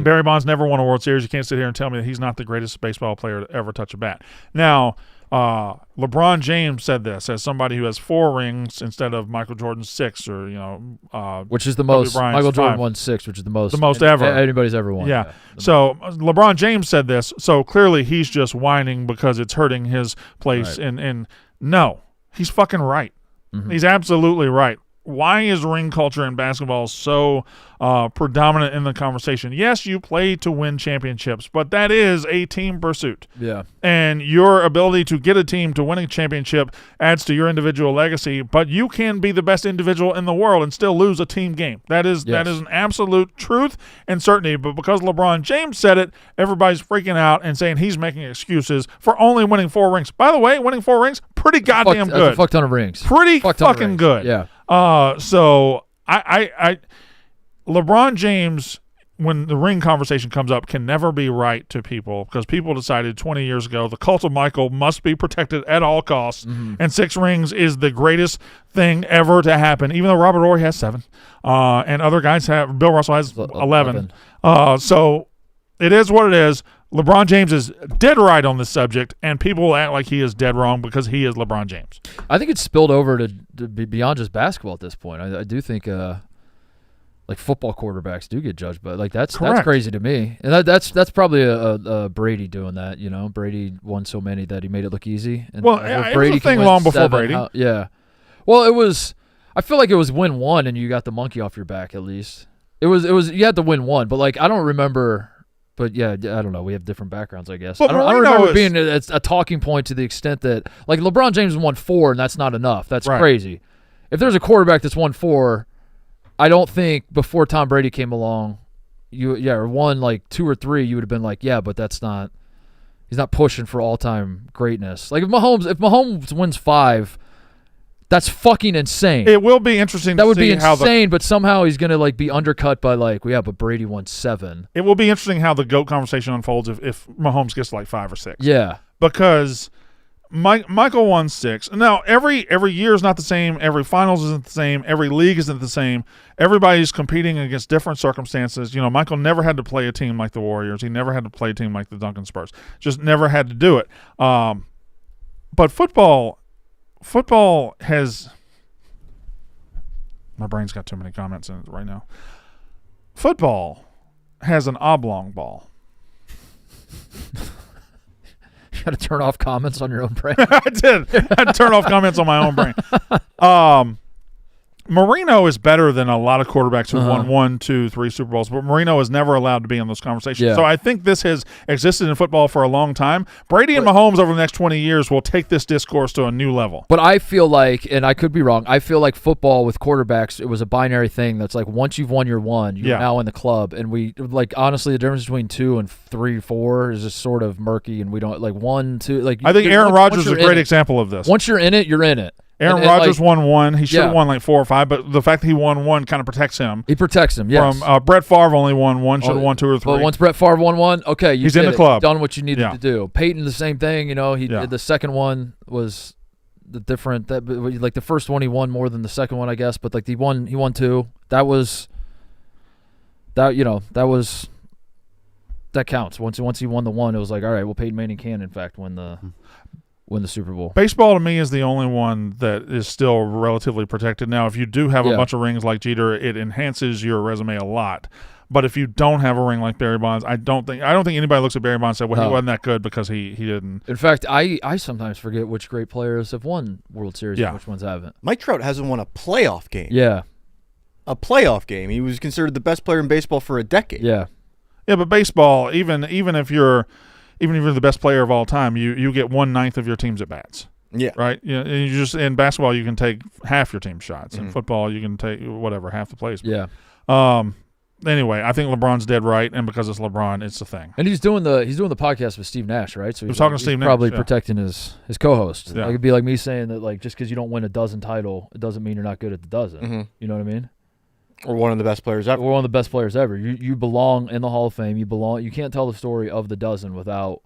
Barry Bonds never won a World Series. You can't sit here and tell me that he's not the greatest baseball player to ever touch a bat. Now, LeBron James said this as somebody who has 4 rings instead of Michael Jordan's 6, or which is the most. Bryant's Michael Jordan 5. won 6, which is the most ever anybody's ever won. Yeah. So LeBron James said this. So clearly he's just whining because it's hurting his place. Right. And no, he's fucking right. Mm-hmm. He's absolutely right. Why is ring culture in basketball so predominant in the conversation? Yes, you play to win championships, but that is a team pursuit. Yeah. And your ability to get a team to win a championship adds to your individual legacy, but you can be the best individual in the world and still lose a team game. That is an absolute truth and certainty, but because LeBron James said it, everybody's freaking out and saying he's making excuses for only winning 4 rings. By the way, winning 4 rings, pretty goddamn good. That's a fuck ton of rings. Pretty fucking good. Yeah. So I LeBron James, when the ring conversation comes up, can never be right to people because people decided 20 years ago the cult of Michael must be protected at all costs, and 6 rings is the greatest thing ever to happen, even though Robert Horry has 7, and other guys have. Bill Russell has 11. So it is what it is. LeBron James is dead right on this subject, and people will act like he is dead wrong because he is LeBron James. I think it's spilled over to be beyond just basketball at this point. I do think like football quarterbacks do get judged, but like that's crazy to me. And that's probably a Brady doing that. You know, Brady won so many that he made it look easy. And it was a thing long before Brady. Yeah. Well, it was. I feel like it was win 1 and you got the monkey off your back at least. It was you had to win 1, but like I don't remember But yeah, I don't know. We have different backgrounds, I guess. But I don't Marino remember is- being a talking point to the extent that, like, LeBron James won 4, and that's not enough. That's Right. crazy. If there's a quarterback that's won 4, I don't think before Tom Brady came along, or won like 2 or 3, you would have been like, yeah, but that's not. He's not pushing for all-time greatness. Like if Mahomes wins 5, that's fucking insane. It will be interesting. That to would see be insane, but somehow he's gonna like be undercut by like, well, yeah, but Brady won 7. It will be interesting how the GOAT conversation unfolds if Mahomes gets to like 5 or 6. Yeah, Because Michael won 6. Now every year is not the same. Every finals isn't the same. Every league isn't the same. Everybody's competing against different circumstances. You know, Michael never had to play a team like the Warriors. He never had to play a team like the Duncan Spurs. Just never had to do it. But football has. My brain's got too many comments in it right now. Football has an oblong ball. you got to turn off comments on your own brain. I did. I had to turn off comments on my own brain. Marino is better than a lot of quarterbacks who won 1, 2, 3 Super Bowls, but Marino is never allowed to be in those conversations. Yeah. So I think this has existed in football for a long time. Brady and Mahomes over the next 20 years will take this discourse to a new level. But I feel like, and I could be wrong, I feel like football with quarterbacks, it was a binary thing that's like once you've won your one, you're now in the club. And we, like, honestly, the difference between 2 and 3, 4 is just sort of murky, and we don't, like, 1, 2, like. I think Aaron Rodgers is a great it, example of this. Once you're in it, you're in it. Aaron And, Rodgers like, won 1. He should have yeah. won like 4 or 5, but the fact that he won 1 kind of protects him. He protects him, yes. From Brett Favre only won 1, should have won 2 or 3. But once Brett Favre won 1, okay, He's in the club. You've done what you needed Yeah. to do. Peyton, the same thing. You know, the second one was the different. That like the first one, he won more than the second one, I guess. But like he won 2. That was that. You know, that counts. Once he won the 1, it was like, all right, well, Peyton Manning can in fact win the Super Bowl. Baseball to me is the only one that is still relatively protected. Now, if you do have a bunch of rings like Jeter, it enhances your resume a lot. But if you don't have a ring like Barry Bonds, I don't think anybody looks at Barry Bonds and said, well, he wasn't that good because he didn't. In fact, I sometimes forget which great players have won World Series and which ones haven't. Mike Trout hasn't won a playoff game. Yeah. A playoff game. He was considered the best player in baseball for a decade. Yeah. Yeah, but baseball, even if you're the best player of all time, you get 1/9 of your team's at bats. Yeah. Right. Yeah. And you just in basketball you can take half your team's shots. In football you can take half the plays. Yeah. Anyway, I think LeBron's dead right, and because it's LeBron, it's the thing. And he's doing the podcast with Steve Nash, right? So he's talking to Steve Nash, probably yeah. protecting his co-host. Yeah. Like, it'd be like me saying that, like, just because you don't win a dozen title, it doesn't mean you're not good at the dozen. Mm-hmm. You know what I mean? Or one of the best players ever. We're one of the best players ever. You belong in the Hall of Fame. You can't tell the story of the dozen without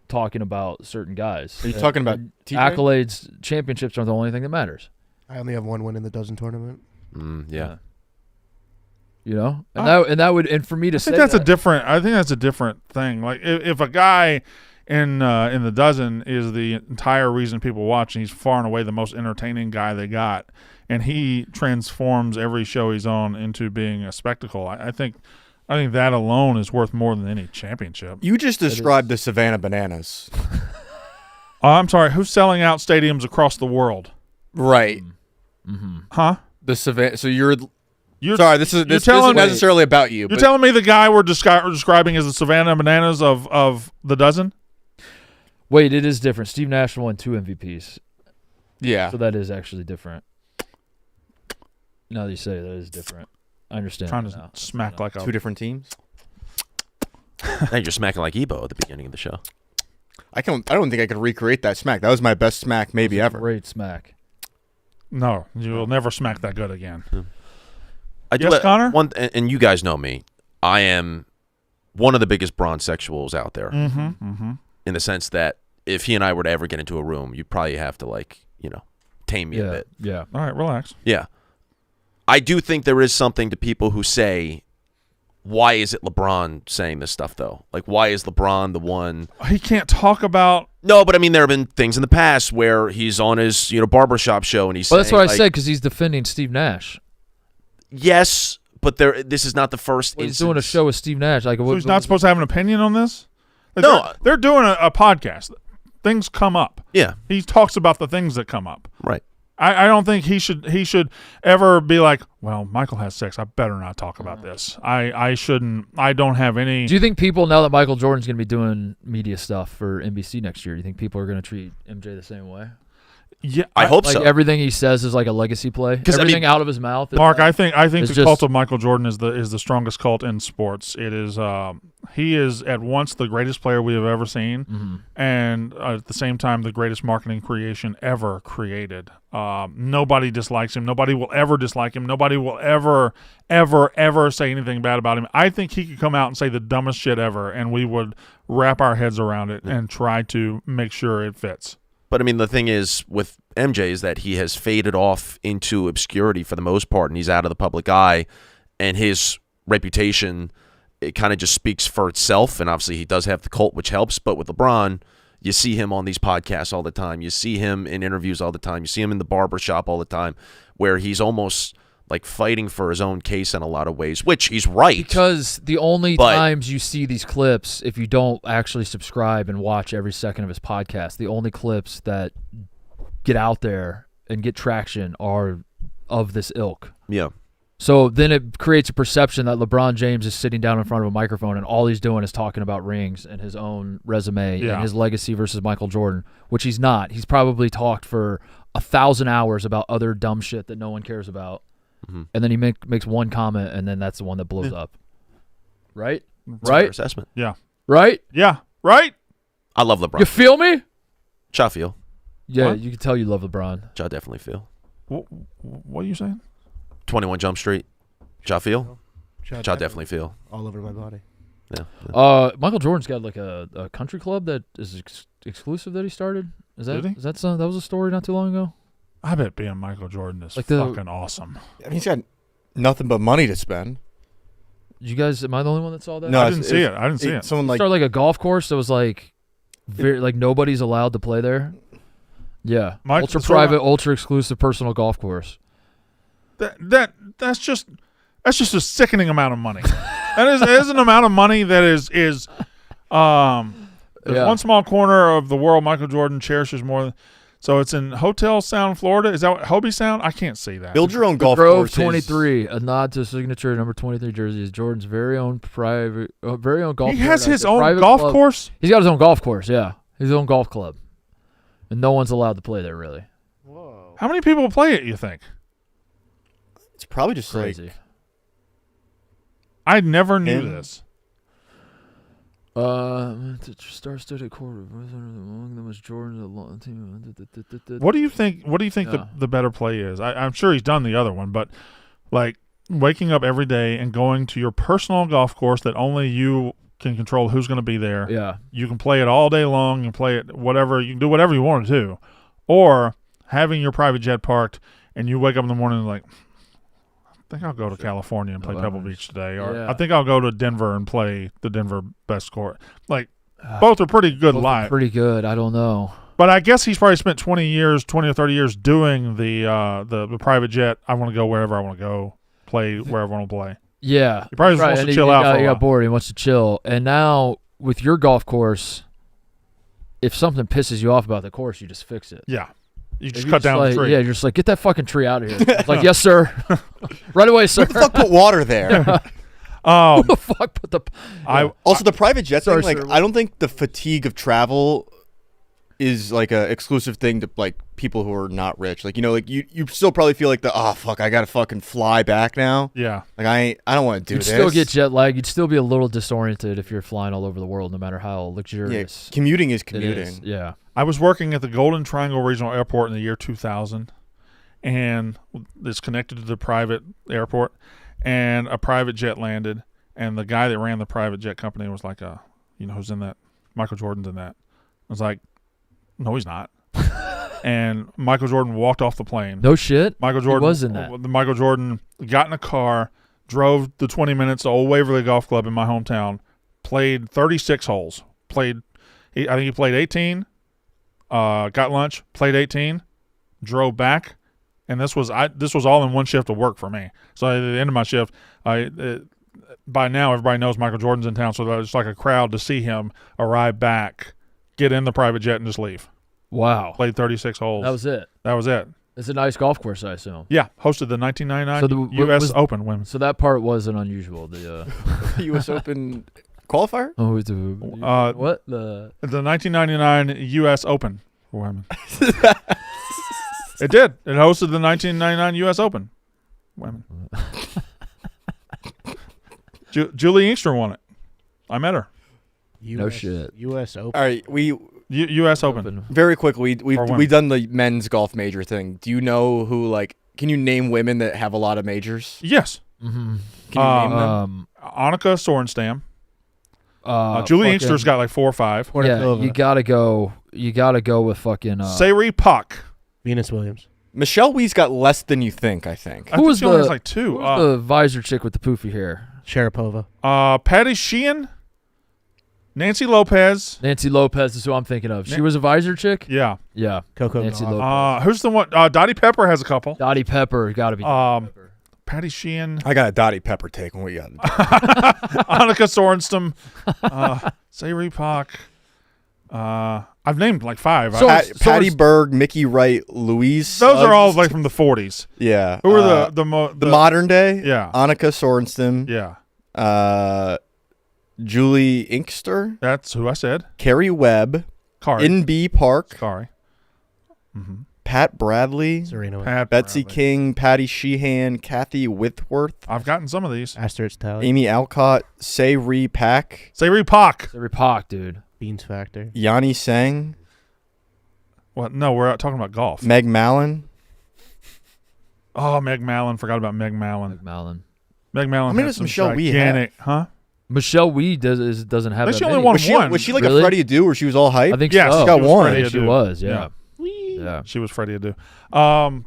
talking about certain guys. Are you talking about TJ? Accolades, championships are the only thing that matters. I only have 1 win in the dozen tournament. Yeah. You know, and for me to say I think that's a different thing. Like if a guy in the dozen is the entire reason people watch, and he's far and away the most entertaining guy they got, and he transforms every show he's on into being a spectacle. I think that alone is worth more than any championship. You just described the Savannah Bananas. I'm sorry, who's selling out stadiums across the world? Right. Mm-hmm. Huh? The Savannah. So you're sorry. This isn't necessarily about you. You're telling me the guy we're describing is the Savannah Bananas of the dozen? Wait, it is different. Steve Nash won 2 MVPs. Yeah. So that is actually different. Now that you say it, that is different. I understand. Trying to smack like 2 different teams. Now you're smacking like Ebo at the beginning of the show. I don't think I could recreate that smack. That was my best smack maybe ever. Great smack. No, you will never smack that good again. Yes, Connor? And you guys know me. I am one of the biggest bronzexuals out there. Mm-hmm. Mm-hmm. In the sense that if he and I were to ever get into a room, you'd probably have to tame me a bit. Yeah. All right, relax. Yeah. I do think there is something to people who say, why is it LeBron saying this stuff, though? Like, why is LeBron the one? He can't talk about... No, but I mean, there have been things in the past where he's on his barbershop show and he's Well, that's what I like, said, because he's defending Steve Nash. Yes, but this is not the first Well, he's instance. doing a show with Steve Nash. Like, So he's not supposed to have an opinion on this? No. They're doing a podcast. Things come up. Yeah. He talks about the things that come up. Right. I don't think he should ever be like, well, Michael has sex, I better not talk about this. I shouldn't. I don't have any. Do you think people, now that Michael Jordan's going to be doing media stuff for NBC next year, do you think people are going to treat MJ the same way? Yeah, I hope Like so. everything he says is like a legacy play. Everything out of his mouth. Mark, I think it's the just- cult of Michael Jordan is the strongest cult in sports. It is he is at once the greatest player we have ever seen, and at the same time the greatest marketing creation ever created. Nobody dislikes him. Nobody will ever dislike him. Nobody will ever say anything bad about him. I think he could come out and say the dumbest shit ever, and we would wrap our heads around it and try to make sure it fits. But I mean, the thing is with MJ is that he has faded off into obscurity for the most part, and he's out of the public eye, and his reputation, it kind of just speaks for itself. And obviously he does have the cult, which helps. But with LeBron, you see him on these podcasts all the time. You see him in interviews all the time. You see him in the barbershop all the time, where he's almost like fighting for his own case in a lot of ways, which he's right. Because the only times you see these clips, if you don't actually subscribe and watch every second of his podcast, the only clips that get out there and get traction are of this ilk. Yeah. So then it creates a perception that LeBron James is sitting down in front of a microphone and all he's doing is talking about rings and his own resume and his legacy versus Michael Jordan, which he's not. He's probably talked for 1,000 hours about other dumb shit that no one cares about. And then he makes one comment, and then that's the one that blows up. Right? That's a fair assessment. Yeah. Right? Yeah. Right? I love LeBron. You feel me? Ja feel. Yeah, What? you can tell you love LeBron. Ja definitely feel. What are you saying? 21 Jump Street. Ja feel. Ja Ja definitely feel. all over my body. Yeah. Michael Jordan's got like a country club that is exclusive that he started. Is that Did he? is that that was a story not too long ago? I bet being Michael Jordan is Like the- fucking awesome. I mean, he's got nothing but money to spend. You guys, am I the only one that saw that? No, I didn't see it. I didn't see it. Someone He like started like a golf course that was like very like nobody's allowed to play there. Yeah, Mike, ultra so I- private, ultra exclusive personal golf course. That's just a sickening amount of money. That is an amount of money that is Yeah. one small corner of the world Michael Jordan cherishes more than. So it's in Hotel Sound, Florida. Is that what, Hobie Sound? I can't see that. build your own golf Grove courses. 23, a nod to signature number 23 jersey is Jordan's very own private, very own golf. He has paradise, his a own private golf club. course. He's got his own golf course. Yeah, his own golf club, and no one's allowed to play there really. Whoa. How many people play it? You think? It's probably just Crazy. like I never knew Him? this. Star-studded quarter. Among them was Jordan. What do you think? What do you think Yeah. the better play is? I'm sure he's done the other one, but like waking up every day and going to your personal golf course that only you can control who's going to be there. Yeah, You can play it all day long. You can play it whatever. You can do whatever you want to do, or having your private jet parked and you wake up in the morning and like, I think I'll go to California and play Pebble Beach today, or Yeah. I think I'll go to Denver and play the Denver best course. Like both are pretty good both are live. pretty good. I don't know. But I guess he's probably spent 20 or 30 years doing the private jet. I want to go wherever I want to go, play wherever I want to play. Yeah, He probably just right. wants and to he- chill he out got, for a he while. got bored. He wants to chill. And now with your golf course, if something pisses you off about the course, you just fix it. Yeah. You If just you cut down like, the tree. Yeah, you're just like, get that fucking tree out of here. It's like, yes, sir. Right away, sir. who the fuck put water there? Who the fuck put the? I Also, the private jet Sorry, thing, like, sir. I don't think the fatigue of travel is like a exclusive thing to like people who are not rich. Like, you know, like you still probably feel like oh fuck, I gotta fucking fly back now. yeah. Like I don't want to do You'd this. still get jet lag. You'd still be a little disoriented if you're flying all over the world, no matter how Yeah, luxurious commuting is it commuting. is. Yeah. I was working at the Golden Triangle Regional Airport in the year 2000, and it's connected to the private airport, and a private jet landed, and the guy that ran the private jet company was like, who's in that? Michael Jordan's in that. I was like, no, he's not. And Michael Jordan walked off the plane. No shit. Michael Jordan was in that. Michael Jordan got in a car, drove the 20 minutes to Old Waverly Golf Club in my hometown, played 36 holes. I think he played 18. Got lunch, played 18, drove back, and this was all in one shift of work for me. So at the end of my shift, by now everybody knows Michael Jordan's in town, so there's like a crowd to see him arrive back, get in the private jet, and just leave. Wow. Played 36 holes. That was it. That was it. It's a nice golf course, I assume. Yeah, hosted the 1999 So the- U.S. was- Open women. So that part wasn't unusual. The U.S. Open qualifier. what the? The 1999 U.S. Open for women. It did. It hosted the 1999 U.S. Open women. Julie Inkster won it. I met her. No shit. U.S. Open. All right, U.S. Open. very quickly For women. we've done the men's golf major thing. Do you know who can you name women that have a lot of majors? Yes. Mm-hmm. Can you name them? Annika Sorenstam. Julie Inkster's got like 4 or 5. Yeah, you gotta go. You gotta go with fucking. Sayri Pak. Venus Williams. Michelle Wee's got less than you think. I think. I Who think was she only has the- like 2. Who's the visor chick with the poofy hair? Sharapova. Patty Sheehan. Nancy Lopez. Nancy Lopez is who I'm thinking of. She was a visor chick. Yeah. Yeah. Coco Nancy Gauff. Lopez. Who's the one? Dottie Pepper has a couple. Dottie Pepper got to be. Dottie Pepper. Patty Sheehan. I got a Dottie Pepper take. What you got? Annika Sorenstam. Sayri Pak. I've named like 5. Patty Berg, Mickey Wright, Louise. Those are all Suggs. like from the 40s. Yeah. Who are the modern day? Yeah. Annika Sorenstam. Yeah. Julie Inkster. That's who I said. Carrie Webb. Kari. NB Park. Kari. Pat Bradley. Serena. Pat Betsy Bradley. King. Patty Sheehan. Kathy Whitworth. I've gotten some of these. Asterisk Tally. Amy Alcott. Sayri Pak. Sayri Pak. Every Pac, dude. Beans Factor. Yanni Sang. What? No, we're talking about golf. Meg Mallon. Oh, Meg Mallon. Forgot about Meg Mallon. McMallon. Meg Mallon. How many had does some Michelle Wee have? gigantic, huh? Michelle Wee doesn't have. I think that she only many. won Was she, one. was she like Really? a Freddie Adu, or she was all hype? I think Yes, so. she got was one. Freddie I think she Adu. was. Yeah. Yeah. She was Freddie Adu.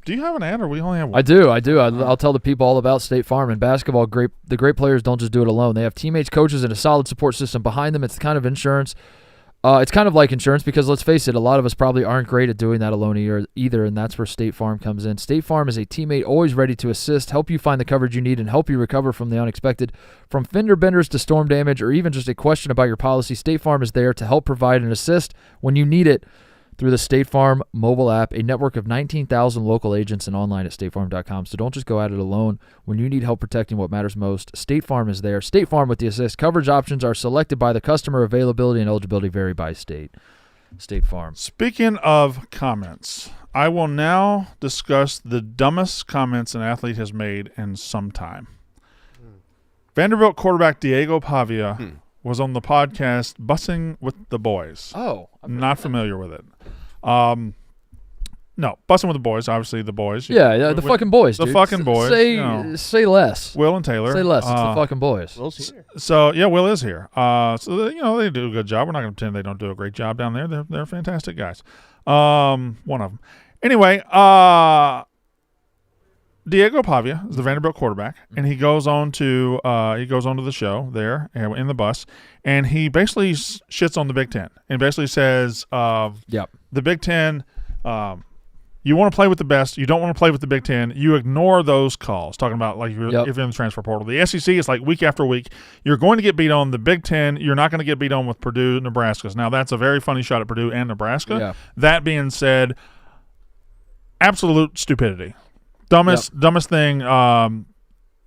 Do you have an ad, or we only have one? I do. I'll tell the people all about State Farm. In basketball, the great players don't just do it alone. They have teammates, coaches, and a solid support system behind them. It's the kind of insurance. It's kind of like insurance because, let's face it, a lot of us probably aren't great at doing that alone either, and that's where State Farm comes in. State Farm is a teammate always ready to assist, help you find the coverage you need, and help you recover from the unexpected. From fender benders to storm damage or even just a question about your policy, State Farm is there to help provide and assist when you need it. Through the State Farm mobile app, a network of 19,000 local agents, and online at statefarm.com. So don't just go at it alone. When you need help protecting what matters most, State Farm is there. State Farm with the assist. Coverage options are selected by the customer. Availability and eligibility vary by state. State Farm. Speaking of comments, I will now discuss the dumbest comments an athlete has made in some time. Vanderbilt quarterback Diego Pavia was on the podcast Bussing with the Boys. Oh. I'm not familiar with it. No, Bussing with the Boys, obviously the boys. Yeah, the fucking boys, The dude. fucking boys. Say, you know. say less. Will and Taylor. Say less. It's the fucking boys. Will's here. So, yeah, Will is here. So, they do a good job. We're not going to pretend they don't do a great job down there. They're fantastic guys. One of them. Anyway, Diego Pavia is the Vanderbilt quarterback, and he goes on to the show there in the bus, and he basically shits on the Big Ten and basically says, Yep. the Big Ten, you want to play with the best, you don't want to play with the Big Ten, you ignore those calls. Talking about like if you're in the transfer portal. The SEC is like week after week, you're going to get beat on. The Big Ten, you're not going to get beat on with Purdue, Nebraska. Now that's a very funny shot at Purdue and Nebraska. Yeah. That being said, absolute stupidity. Dumbest thing.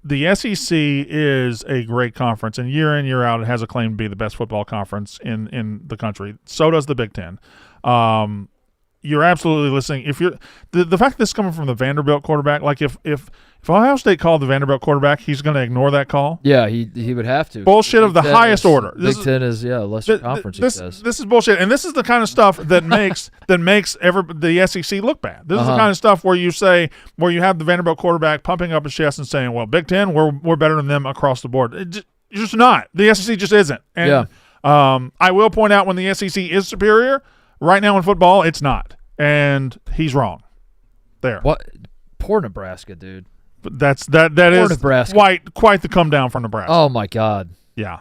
The SEC is a great conference, and year in, year out, it has a claim to be the best football conference in the country. So does the Big Ten. You're absolutely listening. If you're the fact that this is coming from the Vanderbilt quarterback, like if Ohio State called the Vanderbilt quarterback, he's going to ignore that call. Yeah, he would have to. Bullshit of the Big Ten highest order. Big Ten is lesser conference. This he says. this is bullshit, and this is the kind of stuff that makes the SEC look bad. This is the kind of stuff where you have the Vanderbilt quarterback pumping up his chest and saying, "Well, Big Ten, we're better than them across the board." You're just not. The SEC just isn't. And I will point out when the SEC is superior. Right now in football, it's not, and he's wrong. There. What? Poor Nebraska, dude. But that is Nebraska. quite the come down for Nebraska. Oh my God. Yeah.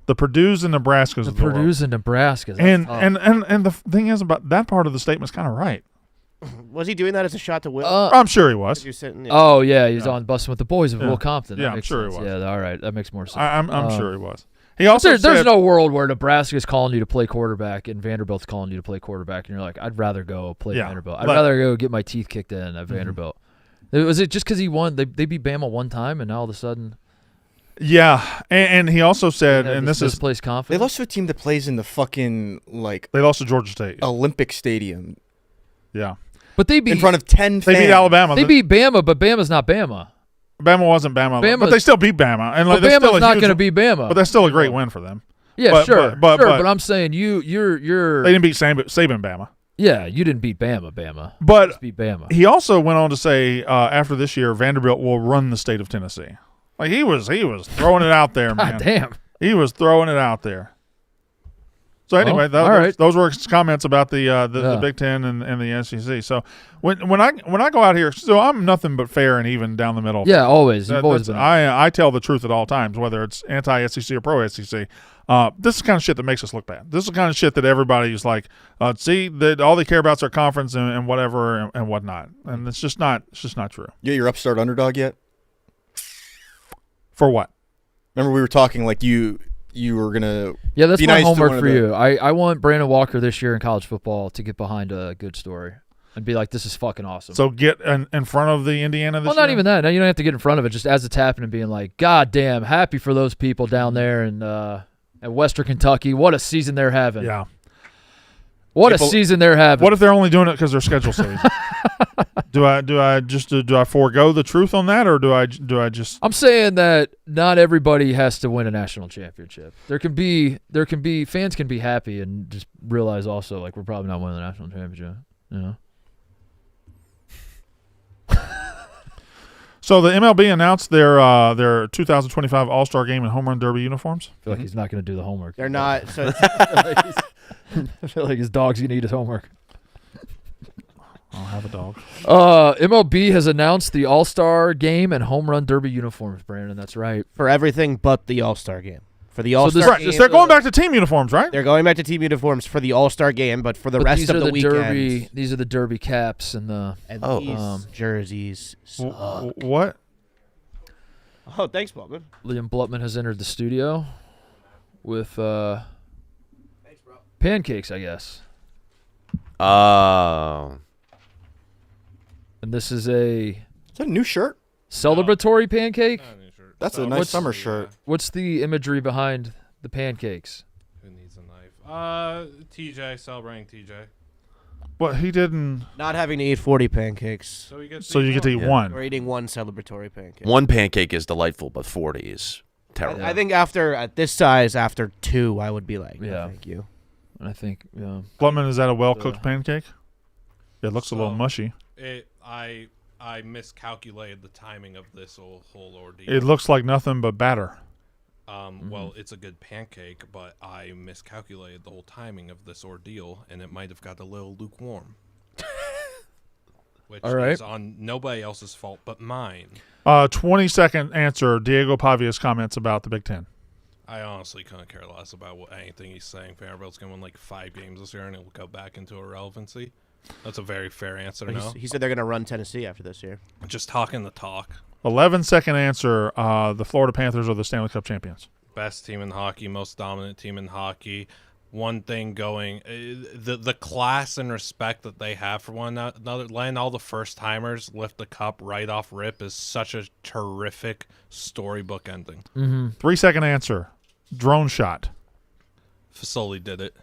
The Purdue's and Nebraskas. The of the world. Purdue's and Nebraska. And the thing is about that part of the statement is kind of right. Was he doing that as a shot to Will? I'm sure he was. You're sitting, Oh yeah, he's on Busting with the Boys of Yeah. Will Compton. That Yeah, I'm makes sure he sense. was. Yeah, all right, that makes more sense. I'm sure he was. He also There's said, no world where Nebraska's calling you to play quarterback and Vanderbilt's calling you to play quarterback, and you're like, I'd rather go play Vanderbilt. I'd rather go get my teeth kicked in at Vanderbilt. Was it just because he won? They beat Bama one time, and now all of a sudden, yeah. And he also said, and this is misplaced confidence. They lost to a team that plays in the fucking they lost to Georgia State. Olympic Stadium. Yeah, but they beat in front of 10 they fans. beat Alabama. They beat Bama, but Bama's not Bama. Bama wasn't Bama, but they still beat Bama, and But they're still Bama's not going to beat Bama. But that's still a great win for them. Yeah, but, sure, but I'm saying you're they didn't beat Saban Bama. Yeah, you didn't beat Bama, But you just beat Bama. he also went on to say after this year, Vanderbilt will run the state of Tennessee. Like he was throwing it out there, man. God damn. He was throwing it out there. So anyway, right. those were his comments about the Big Ten and the SEC. So when I go out here, so I'm nothing but fair and even down the middle. Yeah, always. You've always been. I tell the truth at all times, whether it's anti-SEC or pro-SEC. This is the kind of shit that makes us look bad. This is the kind of shit that everybody's like, see, that all they care about is their conference and whatever and whatnot. And it's just not true. You get your upstart underdog yet? For what? Remember we were talking like you were gonna. Yeah, that's be my nice to homework one for of the- you. I want Brandon Walker this year in college football to get behind a good story and be like, this is fucking awesome. So get in front of the Indiana this year? Well, not even that. No, you don't have to get in front of it. Just as it's happening, being like, God damn, happy for those people down there in at Western Kentucky. What a season they're having. Yeah. What a season they're having. What if they're only doing it because their schedule's so easy? Do I forego the truth on that, or do I just? I'm saying that not everybody has to win a national championship. There can be fans can be happy and just realize also like we're probably not winning the national championship. You know. So the MLB announced their 2025 All-Star Game and Home Run Derby uniforms. I feel like he's not going to do the homework. They're not. So I feel like his dog's going to eat his homework. I'll have a dog. MLB has announced the All-Star Game and Home Run Derby uniforms, Brandon. That's right. for everything but the All-Star game. For the All-Star this- game, So they're going back to team uniforms, right? They're going back to team uniforms for the All-Star game, but for the But rest these of are the weekend. Derby. These are the Derby caps and the. And Oh. these jerseys suck. What? Oh, thanks, Bubba. Liam Blutman has entered the studio with pancakes, I guess. Oh. And this is a Is that a new shirt? celebratory pancake. That's a nice What's- summer shirt. What's the imagery behind the pancakes? Who needs a knife? TJ, celebrating TJ. What he didn't. Not having to eat 40 pancakes. So you get So you get to eat Yeah. one. We're eating one celebratory pancake. One pancake is delightful, but 40 is terrible. I think at this size, after 2, I would be like, Yeah. no, thank you. And I think Blutman, is that a well-cooked pancake? It looks a little So- mushy. I miscalculated the timing of this whole ordeal. It looks like nothing but batter. Well, it's a good pancake, but I miscalculated the whole timing of this ordeal, and it might have got a little lukewarm. Which All right. is on nobody else's fault but mine. 20-second answer. Diego Pavia's comments about the Big Ten. I honestly couldn't care less about anything he's saying. Vanderbilt's going to win like 5 games this year, and it'll go back into irrelevancy. That's a very fair answer. No, He said they're going to run Tennessee after this year. just talking the talk. 11-second answer. The Florida Panthers are the Stanley Cup champions. Best team in hockey, most dominant team in hockey. One thing going, the class and respect that they have for one another, letting all the first timers lift the cup right off rip is such a terrific storybook ending. 3-second answer. Drone shot. Fasoli did it.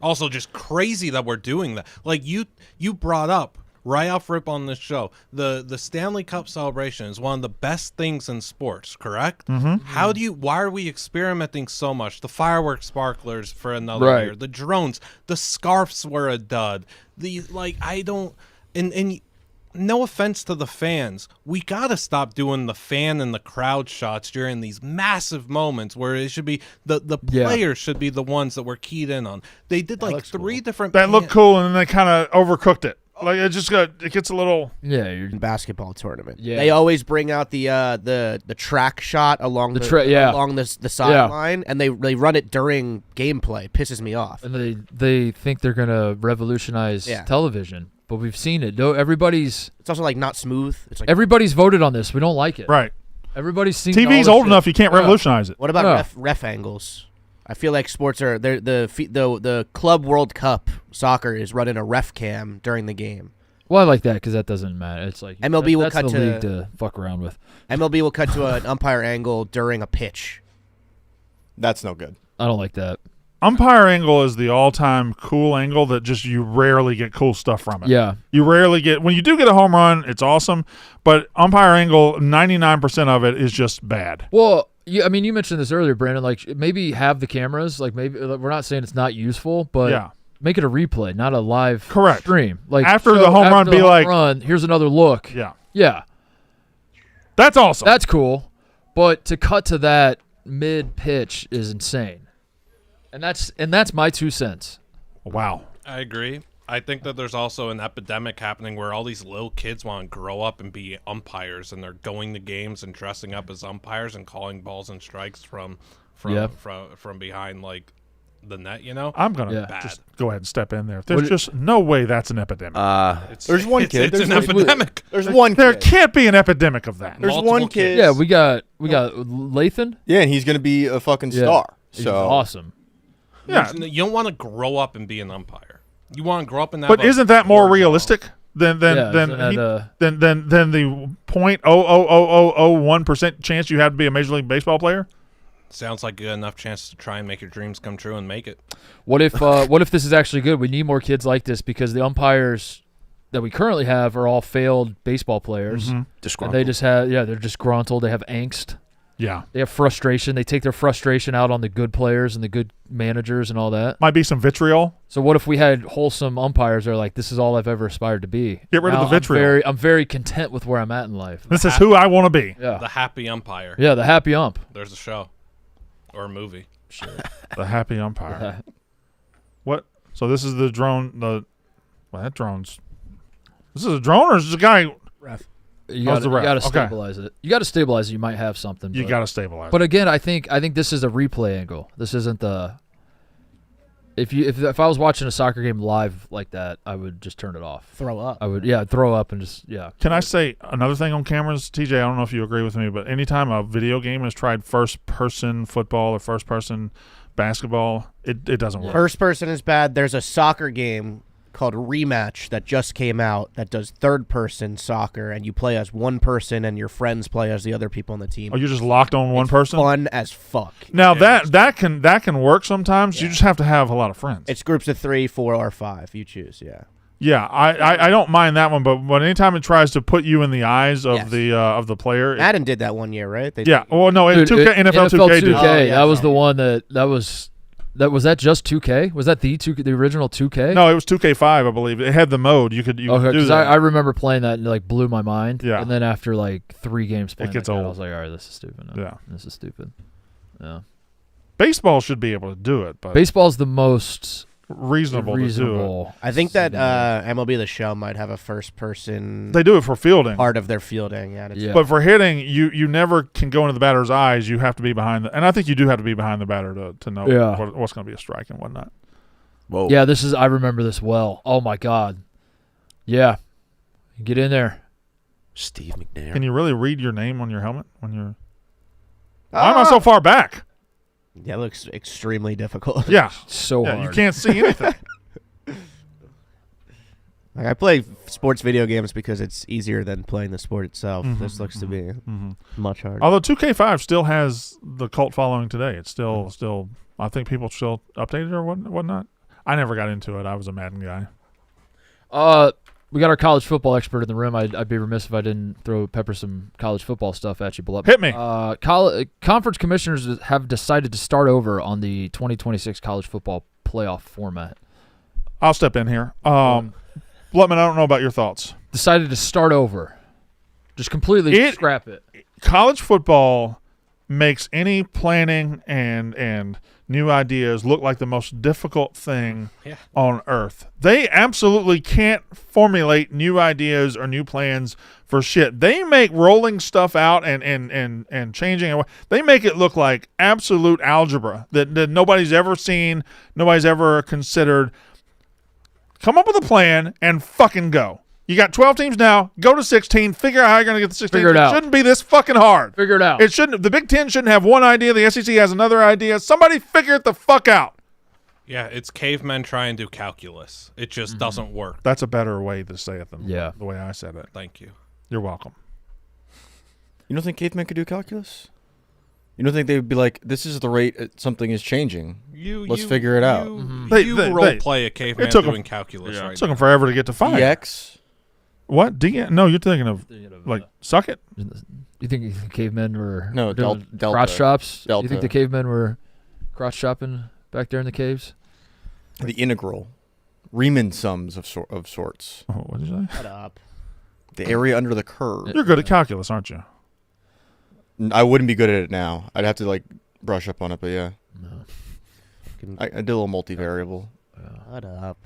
Also, just crazy that we're doing that. Like you brought up right off rip on this show, the Stanley Cup celebration is one of the best things in sports. Correct? Mm-hmm. Why are we experimenting so much? The fireworks sparklers for another Right. year, the drones, the scarves were a dud. And no offense to the fans, we gotta stop doing the fan and the crowd shots during these massive moments where it should be the players should be the ones that we're keyed in on. They did like 3 different. That looked cool, and then they kind of overcooked it. Like it gets a little. yeah, you're Basketball tournament. Yeah. They always bring out the track shot along along the sideline, and they run it during gameplay. Pisses me off. and they think they're gonna revolutionize Yeah. television, but we've seen it. No, everybody's It's also like not smooth. It's like voted on this. We don't like it. Right. Everybody's seen TV's all old the enough shit. you can't revolutionize it. What about ref angles? I feel like sports are the Club World Cup soccer is running a ref cam during the game. Well, I like that because that doesn't matter. It's like MLB will that's cut the to league to fuck around with. MLB will cut to an umpire angle during a pitch. That's no good. I don't like that. Umpire angle is the all-time cool angle that just you rarely get cool stuff from it. Yeah. You rarely get – when you do get a home run, it's awesome. But umpire angle, 99% of it is just bad. Well, you mentioned this earlier, Brandon. Like maybe have the cameras. Like maybe we're not saying it's not useful, but make it a replay, not a live stream. Like after the home run, be like, here's another look. Yeah. That's awesome. That's cool. But to cut to that mid-pitch is insane. And that's my 2 cents. Wow. I agree. I think that there's also an epidemic happening where all these little kids want to grow up and be umpires, and they're going to games and dressing up as umpires and calling balls and strikes from behind like the net. You know, I'm gonna just go ahead and step in there. There's just no way that's an epidemic. There's one kid. It's an epidemic. There's one. There can't be an epidemic of that. There's Multiple one kid. kids. Yeah, we got Lathan. Yeah, and he's gonna be a fucking star. He's So awesome. Yeah. You don't want to grow up and be an umpire. You want to grow up and have But isn't that more job. realistic than the 0.00001% chance you have to be a Major League Baseball player? Sounds like a good enough chance to try and make your dreams come true and make it. What if this is actually good? We need more kids like this because the umpires that we currently have are all failed baseball players. And they just have they're disgruntled. They have angst. Yeah. They have frustration. They take their frustration out on the good players and the good managers and all that. Might be some vitriol. So what if we had wholesome umpires that are like, this is all I've ever aspired to be. Get rid of the vitriol. I'm very content with where I'm at in life. This is who I want to be. Yeah. The happy umpire. Yeah, the happy ump. There's a show or a movie. Sure. The happy umpire. What? So this is the drone. That drone's. This is a drone or is this a guy? Ref. You got to stabilize it. You got to stabilize it. You might have something. You got to stabilize. But again, I think this is a replay angle. This isn't the. If I was watching a soccer game live like that, I would just turn it off. Throw up. I would throw up and just Can I say another thing on cameras, TJ? I don't know if you agree with me, but anytime a video game has tried first-person football or first-person basketball, it doesn't work. First person is bad. There's a soccer game called Rematch that just came out that does third-person soccer, and you play as one person and your friends play as the other people on the team. Oh, you're just locked on one person? Fun as fuck. Now that can work sometimes. Yeah. You just have to have a lot of friends. It's groups of 3, 4, or 5. You choose. Yeah. Yeah, I don't mind that one, but anytime it tries to put you in the eyes of the player, Madden did that one year, right? Well, no, NFL 2K did. That was the one that was. Was that just 2K? Was that the original 2K? No, it was 2K5, I believe. It had the mode. You could do that. I remember playing that and it blew my mind. Yeah. And then after 3 games playing it gets old. I was like, all right, this is stupid. Yeah. This is stupid. Yeah. Baseball should be able to do it, but baseball's the most reasonable to do it. I think that MLB The Show might have a first-person. They do it for fielding. Part of their fielding, yeah. But for hitting, you never can go into the batter's eyes. You have to be behind and I think you do have to be behind the batter to know what's going to be a strike and whatnot. Whoa. Yeah, I remember this well. Oh my God. Yeah, get in there, Steve McNair. Can you really read your name on your helmet when you're? Why am I so far back? Yeah, it looks extremely difficult. Yeah, so hard. You can't see anything. I play sports video games because it's easier than playing the sport itself. This looks to be much harder. Although 2K5 still has the cult following today. It's still I think people still update it or whatnot. I never got into it. I was a Madden guy. We got our college football expert in the room. I'd be remiss if I didn't pepper some college football stuff at you. Hit me. Conference commissioners have decided to start over on the 2026 college football playoff format. I'll step in here. Blutman, I don't know about your thoughts. Decided to start over. Just completely scrap it. College football makes any planning and new ideas look like the most difficult thing on earth. They absolutely can't formulate new ideas or new plans for shit. They make rolling stuff out and changing. They make it look like absolute algebra that nobody's ever seen, nobody's ever considered. Come up with a plan and fucking go. You got 12 teams now. Go to 16. Figure out how you're going to get the 16. Figure it out. Shouldn't be this fucking hard. Figure it out. It shouldn't. The Big Ten shouldn't have one idea. The SEC has another idea. Somebody figure it the fuck out. Yeah, it's cavemen trying to do calculus. It just doesn't work. That's a better way to say it than Yeah. the way I said it. Thank you. You're welcome. You don't think cavemen could do calculus? You don't think they would be like, this is the rate something is changing? Let's figure it out. You role play a caveman doing calculus right It took them forever to get to 5. DX? What? No, you're thinking of, like, suck it? You think cavemen were No, doing delta. crotch chops? Delta. You think the cavemen were crotch chopping back there in the caves? The integral. Riemann sums of sorts. Oh, what did you say? Shut up. The area under the curve. You're good at calculus, aren't you? I wouldn't be good at it now. I'd have to, like, brush up on it, but yeah. I did a little multivariable. Shut up.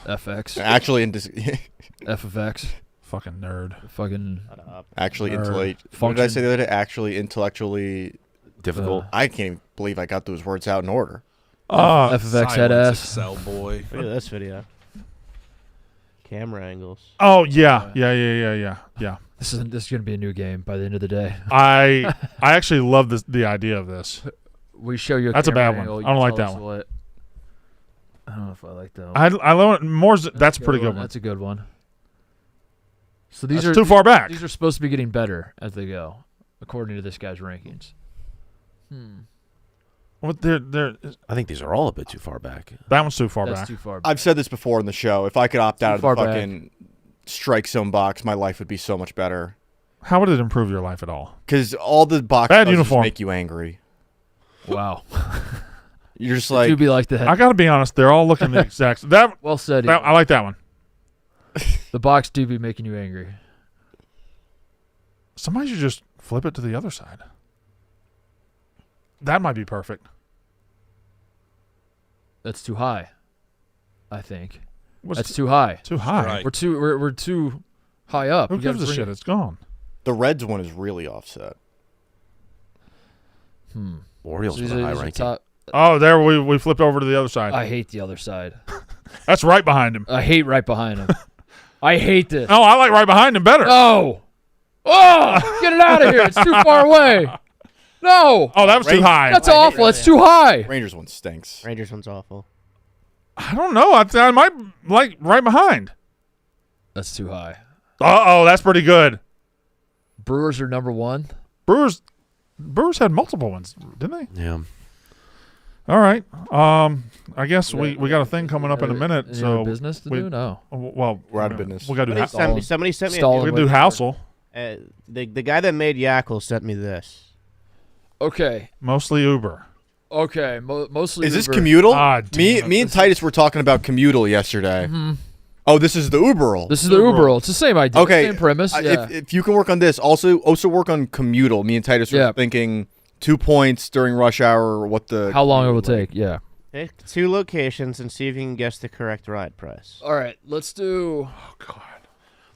FX. Actually, F of X. Fucking nerd. Fucking Shut up. actually, Or what did I say the other day? Actually, intellectually Difficult. I can't even believe I got those words out in order. F of X head Silence, ass. Excel boy. Look at this video. Camera angles. Oh, yeah. This is gonna be a new game by the end of the day. I actually love the idea of this. We show you. That's a camera bad one. angle, I you don't like tell that us one. what- I don't know if I like that one. I love it. That's a pretty good one. That's a good one. So That's too far back. These are supposed to be getting better as they go, according to this guy's rankings. Well, they're, I think these are all a bit too far back. that one's too far That's back. too far back. I've said this before in the show. If I could opt out of the far back. fucking strike zone box, my life would be so much better. How would it improve your life at all? Because all the box Bad does is uniform. make you angry. Wow. You're just Do like, be like that. I got to be honest. They're all looking the exact. Well said. I like that one. The box do be making you angry. Somebody should just flip it to the other side. That might be perfect. That's too high. I think What's that's too high. too high. Right. We're too high up. Who We gotta gives a bring shit? it- It's gone. the Reds one is really offset. Orioles So with these a are- high these are ranking. top- Oh, there we flipped over to the other side. I hate the other side. That's right behind him. I hate right behind him. I hate this. Oh, I like right behind him better. No. Oh, get it out of here. It's too far away. No. Oh, that was too high. That's awful. It's too high. Rangers one stinks. Rangers one's awful. I don't know. I might like right behind. That's too high. Oh, that's pretty good. Brewers are number 1. Brewers had multiple ones, didn't they? Yeah. All right. I guess we got a thing coming up in a minute. Any So other business to we- do? No. Well, We're out of business. We got to do. Somebody sent me. Stalling. We can do Housel. The guy that made Yackle sent me this. Okay. Mostly Uber. Okay. Mostly. Is this Uber. commutal? Ah, damn me it. and Titus were talking about commutal yesterday. Mhm. Oh, this is the Uberl. This is the Uber. Uber. It's the same idea. Okay, Same premise. Yeah. If you can work on this, also work on commutal. Me and Titus were Yeah. thinking 2 points during rush hour. Or what the How long it will take? Yeah. Pick 2 locations and see if you can guess the correct ride price. All right. Let's do.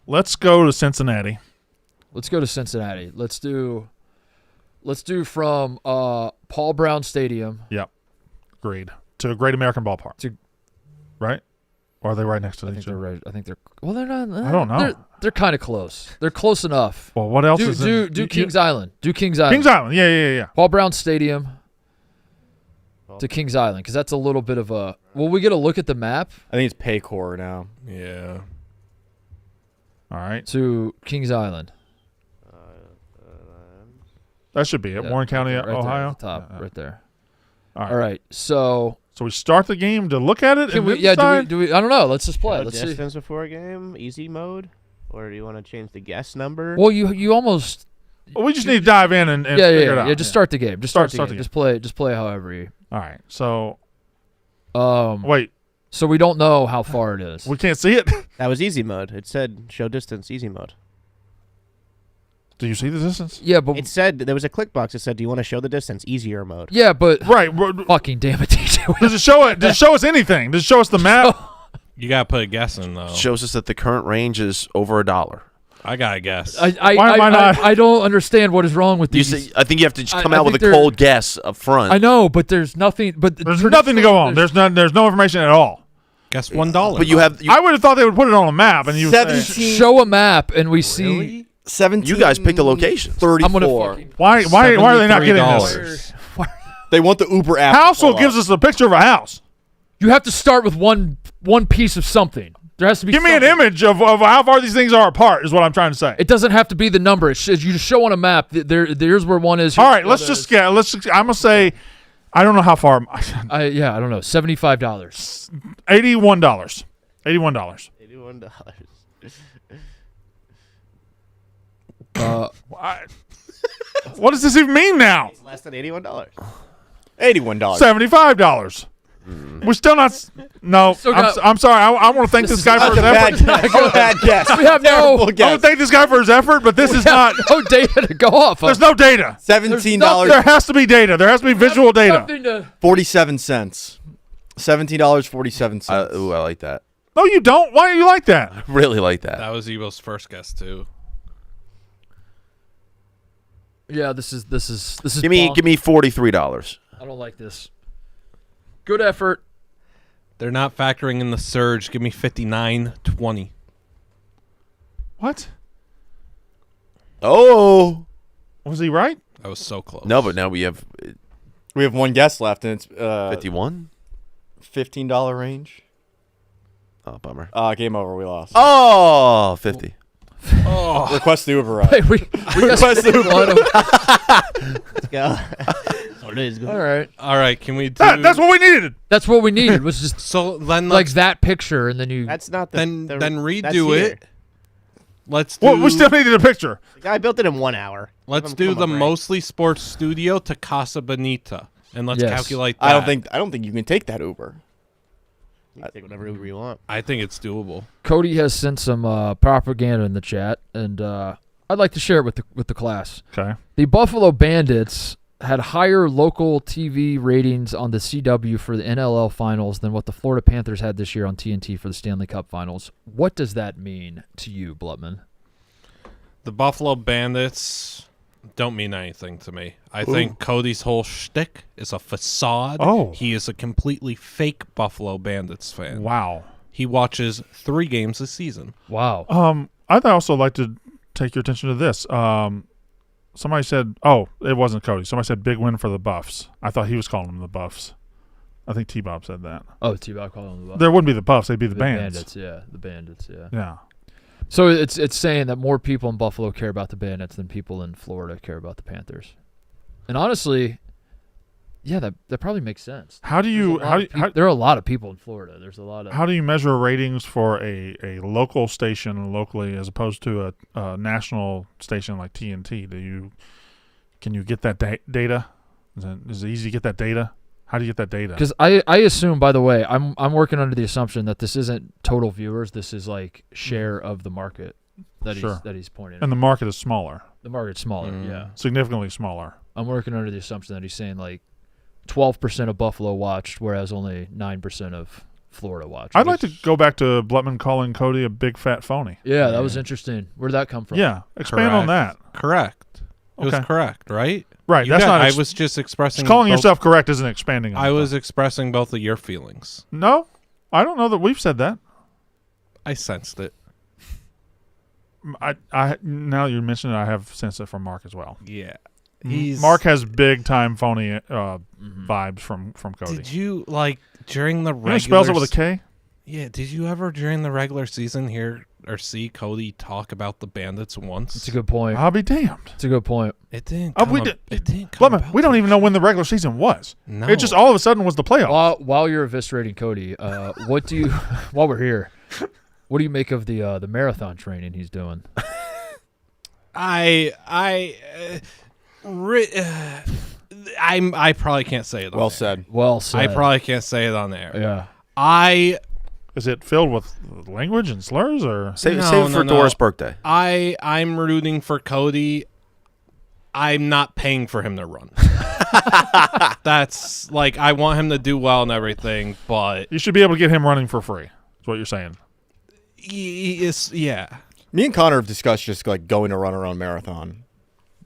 Let's go to Cincinnati. Let's go to Cincinnati. Let's do from Paul Brown Stadium. Yep. Agreed. To Great American Ballpark. To- Right? Or are they right next to I each think they're other? right. I think they're. Well, they're not. I don't know. They're kind of close. They're close enough. Well, what else Do is do in, do you- Kings Island. Do Kings Island. Kings Island. Yeah. Paul Brown Stadium to Kings Island, because that's a little bit of a. Will we get a look at the map I think it's Paycor now. Yeah. All right. to Kings Island? That should be it. Yeah, Warren County, right there at Ohio. the top, Yeah. right there. All All right. So So we start the game to look at it can and we? then Yeah. decide? Do we? I don't know. Let's just play. No Let's see. distance before a game, easy mode, or do you want to change the guess number? Well, you almost. Well, we just need to dive in and Yeah. figure it out. Yeah. Just start the game. Just start the Start game. the game. Just play however you. All right. So Wait. wait, So we don't know how far it is. we can't see it. That was easy mode. It said show distance, easy mode. Do you see the distance? Yeah, but It said there was a click box that said, "Do you want to show the distance, easier mode?" yeah, but Right. fucking damn it, DJ. Does it show it? Does it show us anything? Does it show us the map? You gotta put a guess in though. Shows us that the current range is over $1. I gotta guess. I Why am I not- I don't understand what is wrong with You these. say, I think you have to just come I out with think a they're- cold guess up front. I know, but there's nothing. But There's nothing to go on. There's no information at all. Guess $1. But you have I would have thought they would put it on a map, and you would say, 17 Show a map, and we see. 17. You guys picked the location. 34. I'm gonna fucking. why are they not getting this? $73. They want the Uber app. to Housel pull gives up. us a picture of a house. You have to start with one piece of something. There has to be. Give me an something. image of how far these things are apart. Is what I'm trying to say. It doesn't have to be the number. It's just, you just show on a map. There's where one is. All right, let's just get. I'm gonna say, I don't know how far. I don't know. $75. $81. $81. $81. What does this even mean now? Less than $81. $81. $75. We're still not. No, Still got- I'm sorry. I want to thank this guy for his effort. Bad guess. We have no. Terrible I want guess. to thank this guy for his effort, but this is not. no data to go off of. There's no data. $17. There has to be data. There has to be visual data. Something to. 47 cents. $17.47. Ooh, I like that. No, you don't. Why do you like that? I really like that. That was Evo's first guess too. Yeah, this is. Give me bonk. $43. I don't like this. Good effort. They're not factoring in the surge. Give me $59.20. What? Oh. Was he right? That was so close. No, but now we have We have one guess left, and it's 51. $15 range. Oh, bummer. Game over. We lost. Oh, 50. Request the Uber ride. Hey, we Request the Uber. Let's go. All right. All right, can we do? That's what we needed. That's what we needed. Was just So then, like let's, that picture, and then you. That's not the. then the- then that's redo here. it. Let's do. Well, we still needed a picture. The guy built it in 1 hour. Let's Give do him a the break. Mostly Sports Studio to Casa Bonita, and let's Yes. calculate that. I don't think you can take that Uber. You can take whatever Uber you want. I think it's doable. Cody has sent some propaganda in the chat, and I'd like to share it with the class. Okay. The Buffalo Bandits had higher local TV ratings on the CW for the NLL Finals than what the Florida Panthers had this year on TNT for the Stanley Cup Finals. What does that mean to you, Blutman? The Buffalo Bandits don't mean anything to me. I think Cody's whole shtick is a facade. Oh. He is a completely fake Buffalo Bandits fan. Wow. He watches 3 games a season. Wow. I'd also like to take your attention to this. Somebody said, it wasn't Cody. Somebody said big win for the Buffs. I thought he was calling them the Buffs. I think T-Bob said that. Oh, T-Bob calling them the Buffs. There wouldn't be the Buffs. They'd be the The Bandits. Bandits, yeah. The Bandits, yeah. Yeah. So it's saying that more people in Buffalo care about the Bandits than people in Florida care about the Panthers. And honestly, yeah, that probably makes sense. How do you There are a lot of people in Florida. There's a lot of. how do you measure ratings for a local station locally as opposed to a national station like TNT? Can you get that data? Is it easy to get that data? How do you get that data? Because I assume, by the way, I'm working under the assumption that this isn't total viewers. This is like share of the market that Sure. he's pointing. And the market is smaller, The market's smaller. Yeah, significantly smaller. I'm working under the assumption that he's saying like 12% of Buffalo watched, whereas only 9% of Florida watched. I'd like to go back to Blutman calling Cody a big fat phony. Yeah, that was interesting. Where did that come from? Yeah, expand on that. Correct. It was Okay. correct, right? Right, You that's got- not. I was just expressing. Just calling both- yourself correct isn't expanding on I it, was though. expressing both of your feelings. No, I don't know that we've said that. I sensed it. I now you mentioned it, I have sensed it from Mark as well. Yeah. Mark has big time phony vibes from Cody. Did you like during the You know he regular? spells it with a K. Yeah. Did you ever during the regular season hear or see Cody talk about the Bandits once? It's a good point. I'll be damned. It's a good point. It didn't. Oh, Come we up- did- It didn't. Come Blutman, about we don't that. even know when the regular season was. No. It just all of a sudden was the playoffs. While you're eviscerating Cody, what do you while we're here? What do you make of the marathon training he's doing? I probably can't say it. On Well air. said. Well said. I probably can't say it on there. Yeah. Is it filled with language and slurs or? Save No, it for no. Dora's birthday. I'm rooting for Cody. I'm not paying for him to run. That's like I want him to do well and everything, but You should be able to get him running for free. That's what you're saying. he is yeah. Me and Connor have discussed just like going to run our own marathon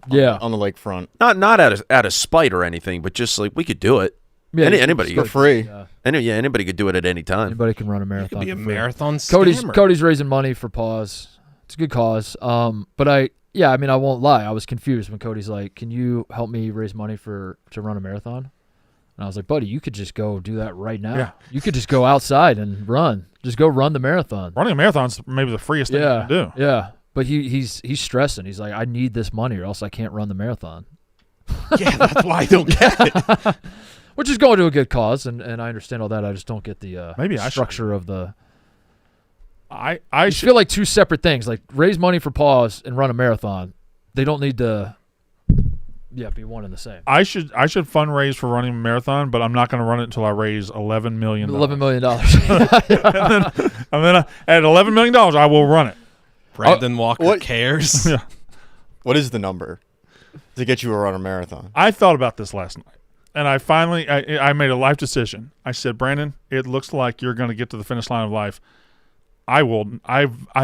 Yeah. on the lakefront. Not out of spite or anything, but just like we could do it. Yeah, anybody for free. Yeah. Anybody could do it at any time. Anybody can run a It marathon. could be a for free. marathon Cody's scammer. raising money for Paws. It's a good cause. But I won't lie. I was confused when Cody's like, "Can you help me raise money to run a marathon?" And I was like, "Buddy, you could just go do that right now. Yeah. You could just go outside and run. Just go run the marathon." Running a marathon's maybe the freest thing you can do. Yeah. But he's stressing. He's like, "I need this money or else I can't run the marathon." Yeah, that's why I don't get it. Which is going to a good cause, and I understand all that. I just don't get the Maybe I should- structure of the. I I should feel like two separate things. Like raise money for Paws and run a marathon. They don't need to. Yeah, be one and the same. I should fundraise for running a marathon, but I'm not going to run it until I raise $11 million. $11 million. And then at $11 million, I will run it. Brandon Walker what- cares. Yeah. What is the number to get you to run a marathon? I thought about this last night, and I finally I made a life decision. I said, Brandon, it looks like you're going to get to the finish line of life. I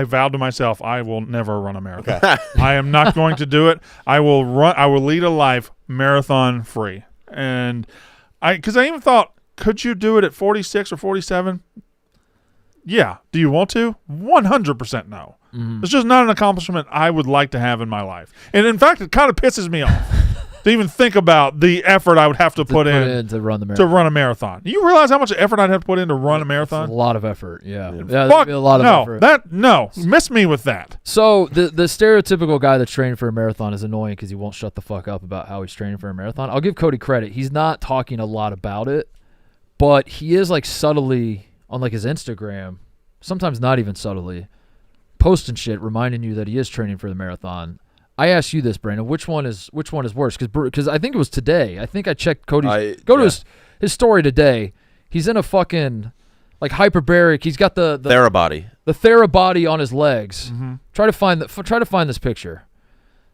vowed to myself I will never run a marathon. Okay. I am not going to do it. I will lead a life marathon free. And because I even thought, could you do it at 46 or 47? Yeah. Do you want to? 100% no. It's just not an accomplishment I would like to have in my life. And in fact, it kind of pisses me off to even think about the effort I would have to put in to run the to marathon. run a marathon. You realize how much effort I'd have to put in to run a It's marathon? a lot of effort. Yeah. Yeah. That'd Fuck be a lot of no. effort. Miss me with that. So the stereotypical guy that's training for a marathon is annoying because he won't shut the fuck up about how he's training for a marathon. I'll give Cody credit. He's not talking a lot about it, but he is like subtly on like his Instagram, sometimes not even subtly, posting shit reminding you that he is training for the marathon. I asked you this, Brandon. Which one is worse? Because I think it was today. I think I checked Cody's. Go to his story today. He's in a fucking like hyperbaric. He's got the Therabody. the Therabody on his legs. Try to find this picture.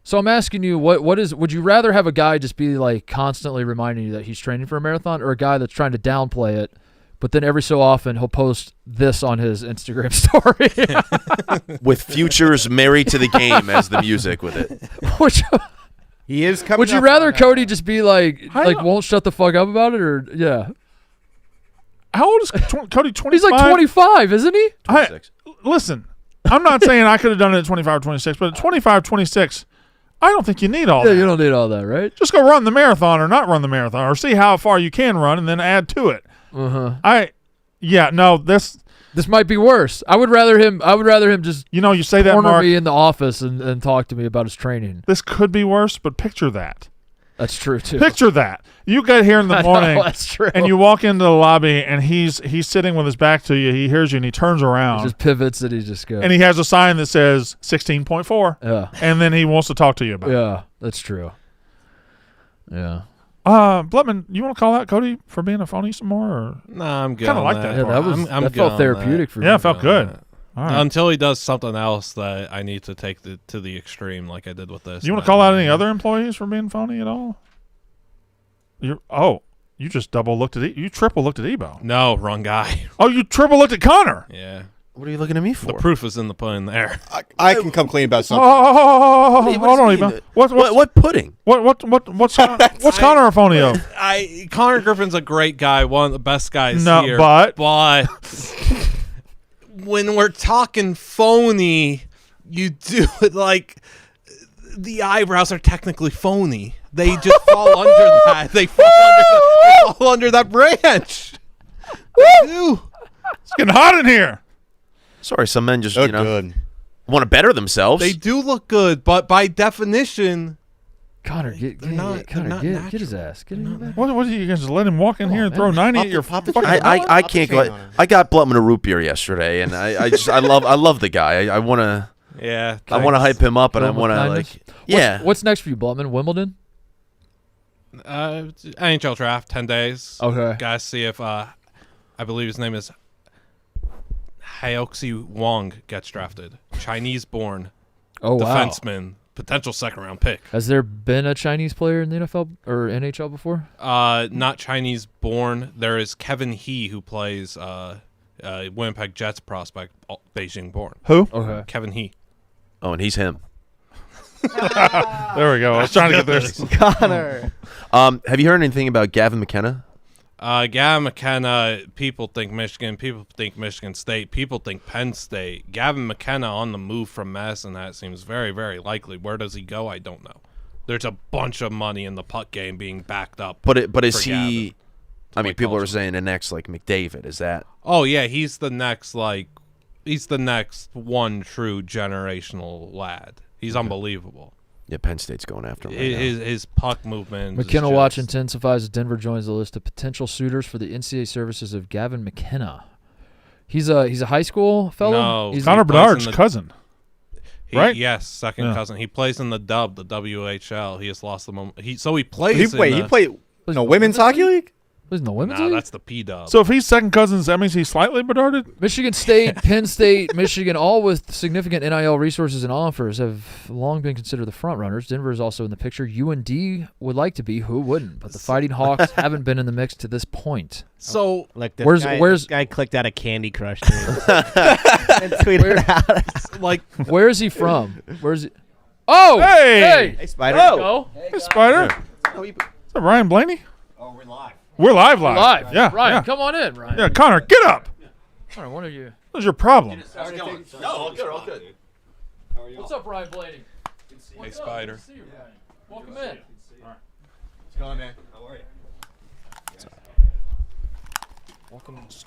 So I'm asking you, would you rather have a guy just be like constantly reminding you that he's training for a marathon, or a guy that's trying to downplay it, but then every so often he'll post this on his Instagram story? With Futures Married to the Game as the music with it. He is coming. Would you up rather on, Cody just be like I don't- won't shut the fuck up about it, or yeah? How old is Cody? 25? He's like 25, isn't he? 26. Listen, I'm not saying I could have done it at 25 or 26, but at 25, 26, I don't think you need all Yeah, that. you don't need all that, right? Just go run the marathon or not run the marathon, or see how far you can run and then add to it. This might be worse. I would rather him just You say that, corner Mark. me in the office and talk to me about his training. This could be worse, but picture that. That's true too. Picture that. You get here in the I know, morning that's true. and you walk into the lobby and he's sitting with his back to you. He hears you and he turns He around just pivots and he just goes. and he has a sign that says 16.4, yeah, and then he wants to talk to you about it. yeah, that's true. Yeah, Blutman, you want to call out Cody for being a phony some more? Or? Nah, I'm good. Kinda on like that. yeah, that was I'm that good felt on therapeutic for me. Yeah, it felt good. that. All right. Until he does something else that I need to take to the extreme, like I did with this. You want to call out any other employees for being phony at all? You just double looked at you triple looked at Ebo. No, wrong guy. Oh, you triple looked at Connor. Yeah, What are you looking at me for? the proof is in the pudding there. I can come clean about Oh, something. What hold on, does he Ebo. mean? What pudding? what's Connor a phony of? Connor Griffin's a great guy, one of the best guys No, here. but when we're talking phony, you do it like the eyebrows are technically phony. They just fall under that. They fall under that branch. They do. It's getting hot in here. Sorry, some men just Look good. want to better themselves. They do look good, but by definition, Connor, get his ass. Get him back. What are you guys just let him walk in here and man. throw 90 at Pop your the- pop the fucking chain. I Pop the can't chain go. on it. I got Blutman a root beer yesterday, and I love the guy. I want to yeah. I want to hype him up, and I Fill him want with to kindness. like yeah. What's next for you, Blutman? Wimbledon? NHL draft, 10 days. Okay. Guys, see if I believe his name is Haoxi Wong gets drafted. Chinese-born Oh wow. defenseman, potential second-round pick. Has there been a Chinese player in the NFL or NHL before? Not Chinese-born. There is Kevin He, who plays Winnipeg Jets prospect, Beijing-born. Who? Okay. Kevin He. Oh, and he's him. There we go. I was trying to get this. Connor. Have you heard anything about Gavin McKenna? Gavin McKenna, people think Michigan, people think Michigan State, people think Penn State. Gavin McKenna on the move from Madison, that seems very, very likely. Where does he go? I don't know. There's a bunch of money in the puck game being backed up. But is for he? Gavin. I mean, people are saying the next like McDavid. Is that? Oh yeah, he's the next one true generational lad. He's unbelievable. Yeah, Penn State's going after him. Right now. His puck movement. McKenna watch intensifies as Denver joins the list of potential suitors for the NCAA services of Gavin McKenna. He's a high school fellow. No, he's Connor Bedard's cousin. Right? Yes, second cousin. He plays in the Dub, the WHL. He has lost the moment. He plays. He played no women's hockey league. He's in the women's Nah, league? that's the P-Dub. So if he's second cousins, that means he's slightly Bedarded? Michigan State, Penn State, Michigan, all with significant NIL resources and offers, have long been considered the front runners. Denver is also in the picture. UND would like to be. Who wouldn't? But the Fighting Hawks haven't been in the mix to this point. So Like this Where's- this guy clicked out of Candy Crush dude, and tweeted it out. like Where is he from? Where's he? Oh! Hey! Hey, Spider. Oh! Hey, Spider. Is that Ryan Blaney? Oh, we're live. We're live. Live. Yeah. Ryan, yeah. come on in, Ryan. Yeah, Connor, get up. All right, what are you? What's your problem? No, all good. What's up, Ryan Blaney? hey Spider. Good to see you, Ryan. Welcome in. What's going on, man? How are you?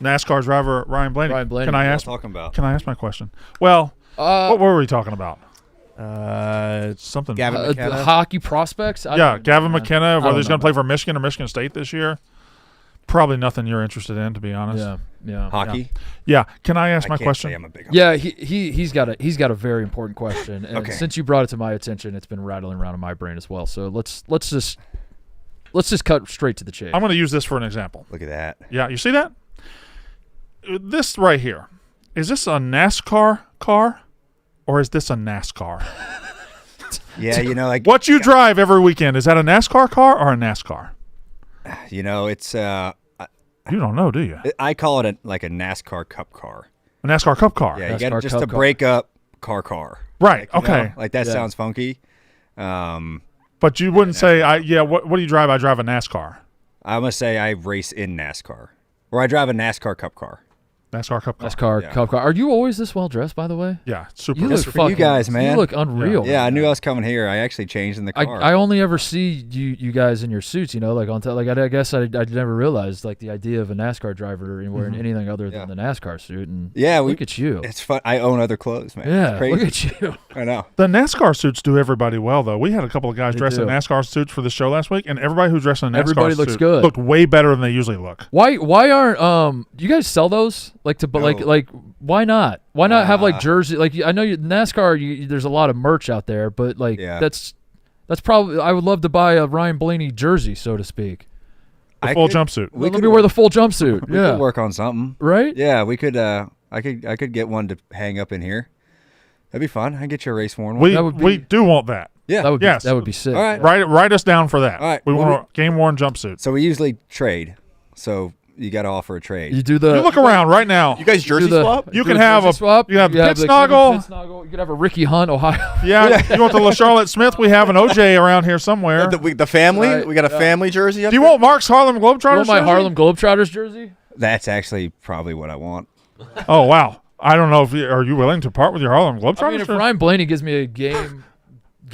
NASCAR driver Ryan Blaney. Ryan Blaney. Can I ask? Talking about. Can I ask my question? Well, what were we talking about? Something. Gavin The McKenna. hockey prospects? Yeah, Gavin McKenna. Whether don't he's going know. to play for Michigan or Michigan State this year. Probably nothing you're interested in, to be honest. Yeah. Hockey. Yeah. Can I ask I my can't question? say I'm a big hockey. Yeah, he's got a very important question, and Okay. since you brought it to my attention, it's been rattling around in my brain as well. So let's just cut straight to the chase. I'm going to use this for an example. Look at that. Yeah, you see that? This right here. Is this a NASCAR car or is this a NASCAR? Yeah, you know, like What you drive every weekend, is that a NASCAR car or a NASCAR? you know, it's You don't know, do you? I call it like a NASCAR Cup car. A NASCAR Cup car. Yeah, you NASCAR got just Cup to car. break up car. Right, You know, okay. like that Yeah. sounds funky. But you wouldn't say, what do you drive? I drive a NASCAR. I'm gonna say I race in NASCAR, or I drive a NASCAR Cup car. NASCAR Cup car. NASCAR Yeah. Cup car. Are you always this well dressed, by the way? Yeah, super. You That's look for you fucking, guys, man. You look unreal. Yeah, I right knew now. I was coming here. I actually changed in the car. I only ever see you guys in your suits, you know, like I guess I never realized like the idea of a NASCAR driver wearing anything other than Yeah. the NASCAR suit. And Yeah, look at you. It's fun. I own other clothes, man. Yeah, It's crazy. look at you. I know. The NASCAR suits do everybody well, though. We had a couple of guys They dressed in do. NASCAR suits for the show last week, and everybody who's dressed in a NASCAR Everybody looks suit good. looked way better than they usually look. Why aren't do you guys sell those like to No. like why not have like jersey like I know NASCAR there's a lot of merch out there but like Yeah. that's probably I would love to buy a Ryan Blaney jersey so to speak. The I full could- jumpsuit. We Let could me wear the full jumpsuit. We Yeah, could work on something. right. Yeah, we could. I could get one to hang up in here. That'd be fun. I can get you a race worn one. That would We be- do want that. Yeah. That would Yes. be sick. All right. Write us down for that. All right. We Well, want a game worn jumpsuit. So we usually trade. So you got to offer a trade. You do the You look around right now. You guys do jersey the- swap? You do can a have jersey a swap. you have You Pit the Kevin Snoggle. Snoggle. You could have a Ricky Hunt, Ohio. Yeah, you want the LaCharlotte Smith? We have an OJ around here somewhere. The family? Right. We got a fammy jersey up Do you there? want Mark's Harlem You Globetrotters? want my jersey? Harlem Globetrotters jersey? That's actually probably what I want. Oh wow! I don't know if are you willing to part with your Harlem Globetrotters? I mean, if jersey? Ryan Blaney gives me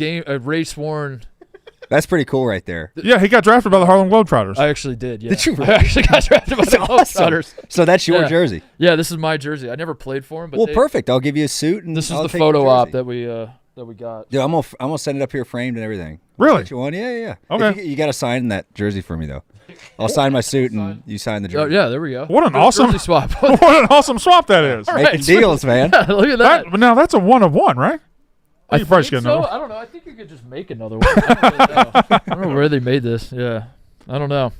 a race worn. That's pretty cool right there. Yeah, he got drafted by the Harlem Globetrotters. I actually did. Yeah. Did you I actually got drafted by the Awesome. Globetrotters. So that's your Yeah. jersey. Yeah, this is my jersey. I never played for him, but Well, they- perfect. I'll give you a suit and This is I'll the take your photo op jersey. that we got. Yeah, I'm gonna send it up here framed and everything. Really? Get you one? Yeah. Okay. You got to sign that jersey for me though. I'll sign my suit and you sign the Oh jersey. yeah, there we go. What an Jersey awesome swap. what an awesome swap that is. All Making right, deals, man. Yeah, look at that. But now that's a 1 of 1, right? I You probably think should so. know. I don't know. I think you could just make another one. I don't know where they made this. Yeah, I don't know.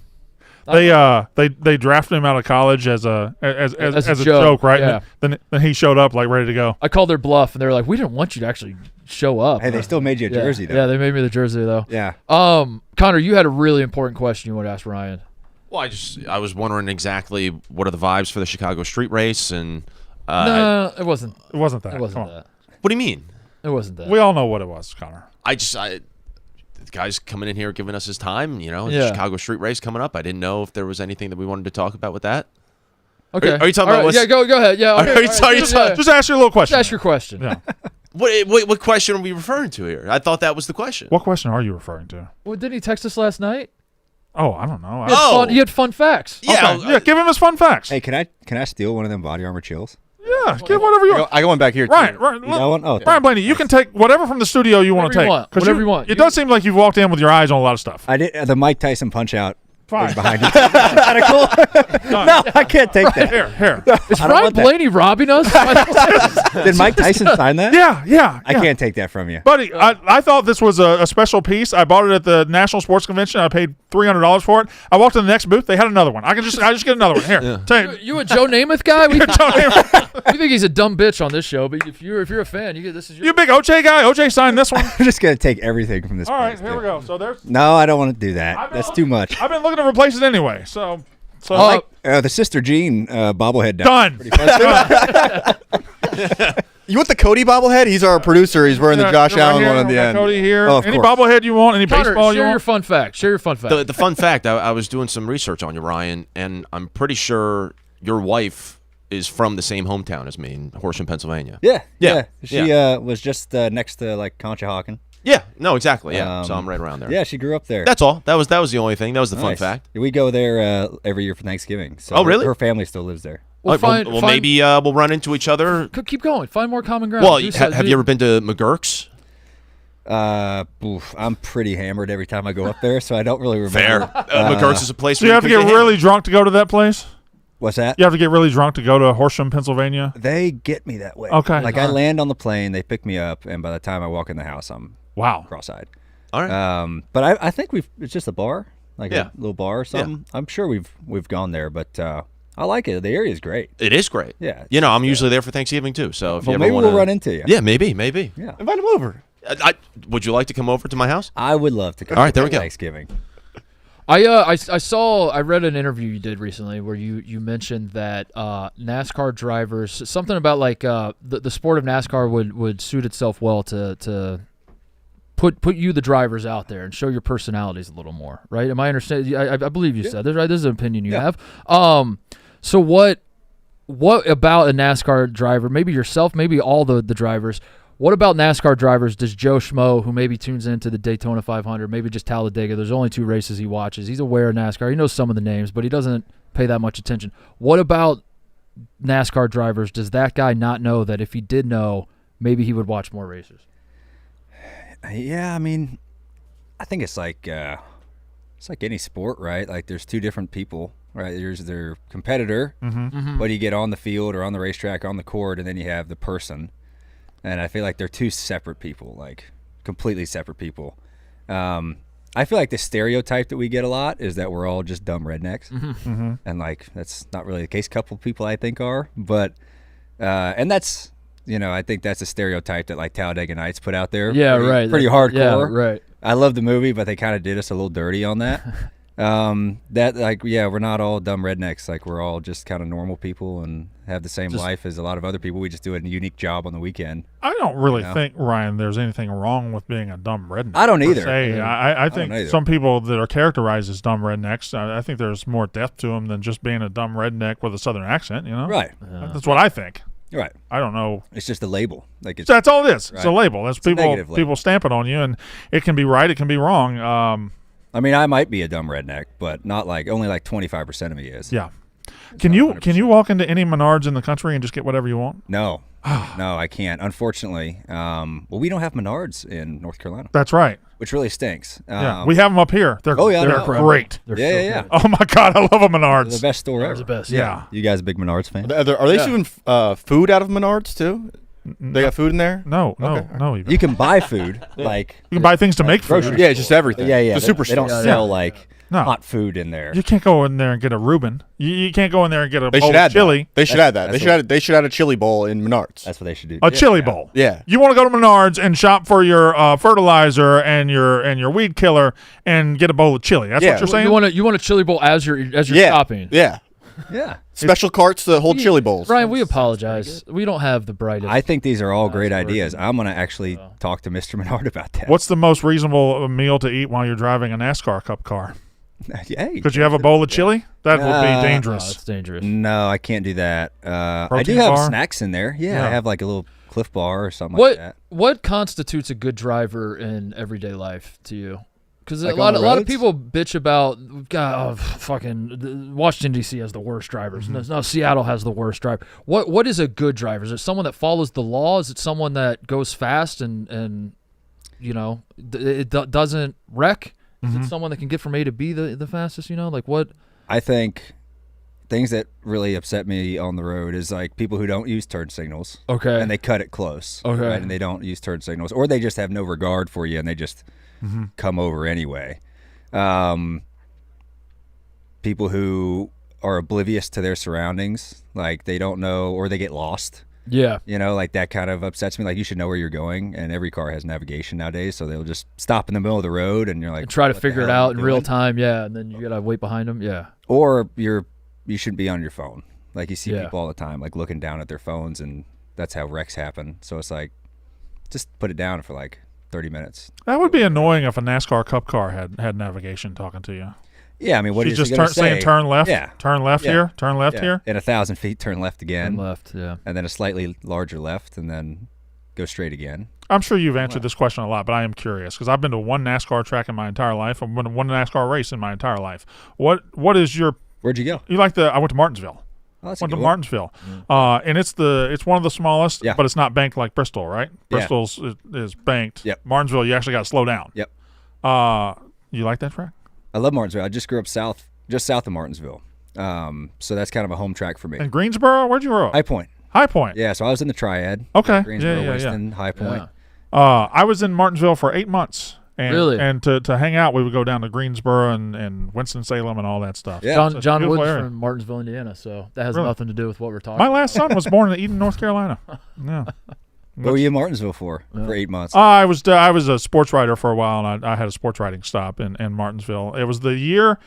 They drafted him out of college as a joke, right? yeah. And then he showed up like ready to go. I called their bluff, and they were like, "We didn't want you to actually show up." Hey, they still made you a Yeah. jersey though. Yeah, they made me the jersey though. Yeah. Connor, you had a really important question you want to ask Ryan. Well, I was wondering exactly what are the vibes for the Chicago street race and No, it wasn't. It wasn't that. It Come wasn't on. that. what do you mean? It wasn't that. We all know what it was, Connor. the guy's coming in here giving us his time. The Yeah. Chicago street race coming up. I didn't know if there was anything that we wanted to talk about with that. Okay. Are you talking All about right, what's- Yeah, go ahead. Yeah. Okay. Are you all right, talking- Just ask you a little question. Just ask your question. Yeah. What question are we referring to here? I thought that was the question. What question are you referring to? Well, didn't he text us last night? Oh, I don't know. He had fun facts. Yeah, Okay. Yeah, give him his fun facts. Hey, can I steal one of them body armor chills? Yeah, give whatever you want. I got one back here, too. Right. You got one? Oh, Brian Blaney, you can take whatever from the studio you want to Whatever you take. want. 'Cause Whatever you want. It does seem like you've walked in with your eyes on a lot of stuff. I did the Mike Tyson punch out. Fine. Behind you. Is that cool? No, I can't take that. Here. Is I don't Ryan want that. Blaney robbing us? Did Mike Tyson sign that? Yeah. I can't take that from you. Buddy, I thought this was a special piece. I bought it at the National Sports Convention. I paid $300 for it. I walked to the next booth. They had another one. I just get another one. Here. You a Joe Namath guy? We Tell him. think he's a dumb bitch on this show, but if you're a fan, you get this is your You big OJ guy? OJ signed this one. I'm just gonna take everything from this. All right, place, here dude. we go. So there's. No, I don't want to do that. That's too much. I've been looking to replace it anyway. So The Sister Jean bobblehead. done. You want the Cody bobblehead? He's our producer. He's wearing the Josh Right Allen here. one at We the got end. Cody here. Oh, of Any course. bobblehead you want? Any Connor, baseball you share your want? fun fact. Share your fun fact. The fun fact, I was doing some research on you, Ryan, and I'm pretty sure your wife is from the same hometown as me in Horsham, Pennsylvania. Yeah. She was just next to like Conshohocken. Yeah, no, exactly. Yeah, so I'm right around there. Yeah, she grew up there. That's all. That was the only thing. That was the fun Nice. fact. We go there every year for Thanksgiving. So Oh, really? Her family still lives there. Well, Well, maybe we'll run into each other. Keep going. Find more common ground. Well, Do have you ever been to McGurk's? I'm pretty hammered every time I go up there, so I don't really remember. Fair. McGurk's is a place So where you have to can get really drunk to go to that place? What's that? You have to get really drunk to go to Horsham, Pennsylvania? They get me that way. Okay. Like I land on the plane, they pick me up, and by the time I walk in the house, I'm Wow. cross-eyed. All right. But I think it's just a bar, like Yeah. a little bar or something. I'm sure we've gone there, but I like it. The area is great. It is great. Yeah. I'm usually there for Thanksgiving too. So if you Well, ever maybe wanna, we'll run into you. Yeah, maybe. Yeah. Invite him over. Would you like to come over to my house? I would love to come. All right, there we to go. Thanksgiving. I read an interview you did recently where you mentioned that NASCAR drivers, something about like the sport of NASCAR would suit itself well to put you, the drivers, out there and show your personalities a little more, right? Am I understanding? I believe you said this, right? This is an opinion you have. So what about a NASCAR driver, maybe yourself, maybe all the drivers, what about NASCAR drivers does Joe Schmo, who maybe tunes into the Daytona 500, maybe just Talladega, there's only 2 races he watches, he's aware of NASCAR, he knows some of the names, but he doesn't pay that much attention. What about NASCAR drivers does that guy not know that if he did know, maybe he would watch more races? Yeah, I mean, I think it's like any sport, right? Like there's 2 different people, right? There's their competitor, but you get on the field or on the racetrack, on the court, and then you have the person. And I feel like they're 2 separate people, like completely separate people. I feel like the stereotype that we get a lot is that we're all just dumb rednecks, and like that's not really the case. A couple people I think are, but and that's I think that's a stereotype that like Talladega Nights put out there. Yeah, pretty, right. Pretty hardcore. Yeah, right. I love the movie, but they kind of did us a little dirty on that. That like we're not all dumb rednecks. Like we're all just kind of normal people and have the same life as a lot of other people. We just do a unique job on the weekend. I don't really think, Ryan, there's anything wrong with being a dumb redneck. I don't per either. se. I don't think either. some people that are characterized as dumb rednecks, I think there's more depth to them than just being a dumb redneck with a southern accent, Right. That's what I think. Right. I don't know. It's just a label. Like it's That's all it is. It's a Right. label. That's It's a negative people label. stamp it on you, and it can be right, it can be wrong. I mean, I might be a dumb redneck, but not like only like 25% of me is. Yeah. Can you walk into any Menards in the country and just get whatever you want? No. No, I can't. Unfortunately, we don't have Menards in North Carolina, That's right. which really stinks. Yeah, we have them up here. They're Oh, yeah, I they're know. great. They're Yeah, so yeah, yeah. good. Oh my God, I love a They're the Menards. best store They're ever. the best. Yeah. You guys a big Menards fan? Are they even food out of Menards too? They got food in there? No, Okay. no. You can buy food like You can buy things to make food. grocery Yeah, it's just everything. Yeah. The They, super they don't store. sell like No. hot food in there. You can't go in there and get a Reuben. You can't go in there and get a They bowl should of add chili. that. They should add that. that's They should add a chili bowl in Menards. That's what they should do. A chili bowl. Yeah. You want to go to Menards and shop for your fertilizer and your weed killer and get a bowl of chili. That's Yeah. what you're saying? You want a chili bowl as you're Yeah. shopping. Yeah. Yeah. Special carts that hold chili bowls. Ryan, we apologize. We don't have the brightest. I think these are all great working. ideas. I'm going to actually talk to Mr. Menard about that. What's the most reasonable meal to eat while you're driving a NASCAR Cup car? Hey, Could you have a bowl of chili? That would be dangerous. It's dangerous. No, I can't do that. I do Protein have bar? snacks in there. Yeah, Yeah. I have like a little Cliff Bar or something like that. What constitutes a good driver in everyday life to you? Because Like a lot on the of roads? people bitch about fucking Washington D.C. has the worst drivers. No, Seattle has the worst driver. What is a good driver? Is it someone that follows the law? Is it someone that goes fast and doesn't wreck? Is it someone that can get from A to B the fastest? Like what? I think things that really upset me on the road is like people who don't use turn signals. Okay. And they cut it close. Okay. Right? And they don't use turn signals, or they just have no regard for you and they just come over anyway. People who are oblivious to their surroundings, like they don't know, or they get lost. Yeah. Like that kind of upsets me. Like you should know where you're going, and every car has navigation nowadays, so they'll just stop in the middle of the road, and you're like, And try to what the figure it hell are out you in real doing? time. Yeah, and then you gotta wait behind them. Yeah. Or you shouldn't be on your phone. Like you see Yeah. people all the time, like looking down at their phones, and that's how wrecks happen. So it's like, just put it down for like 30 minutes. That would be annoying if a NASCAR Cup car had navigation talking to you. Yeah, I mean, what She's is just he gonna say? saying turn left, Yeah. turn left Yeah. here, turn left Yeah. here. And 1,000 feet, turn left again. And left. Yeah. And then a slightly larger left, and then go straight again. I'm sure you've answered this question a lot, but I am curious because I've been to one NASCAR track in my entire life. I've been to one NASCAR race in my entire life. What is your? Where'd you go? I went to Martinsville. Oh, that's a Went good to one. Martinsville, and it's one of the smallest, Yeah. but it's not banked like Bristol, right? Yeah. Bristol's is banked. Yep. Martinsville, you actually got to slow down. Yep. You like that track? I love Martinsville. I just grew up just south of Martinsville. So that's kind of a home track for me. In Greensboro, where'd you grow up? High Point. High Point. Yeah, so I was in the Triad. Okay. Greensboro, Yeah. Winston, High Point. I was in Martinsville for 8 months. And, Really? And to hang out, we would go down to Greensboro and Winston-Salem and all that stuff. Yeah. So it's a John beautiful Woods area. from Martinsville, Indiana. So that has Really? nothing to do with what we're talking My about. last son was born in Eden, North Carolina. Yeah. What were you in Martinsville for 8 months? I was a sports writer for a while, and I had a sports writing stop in Martinsville. It was the year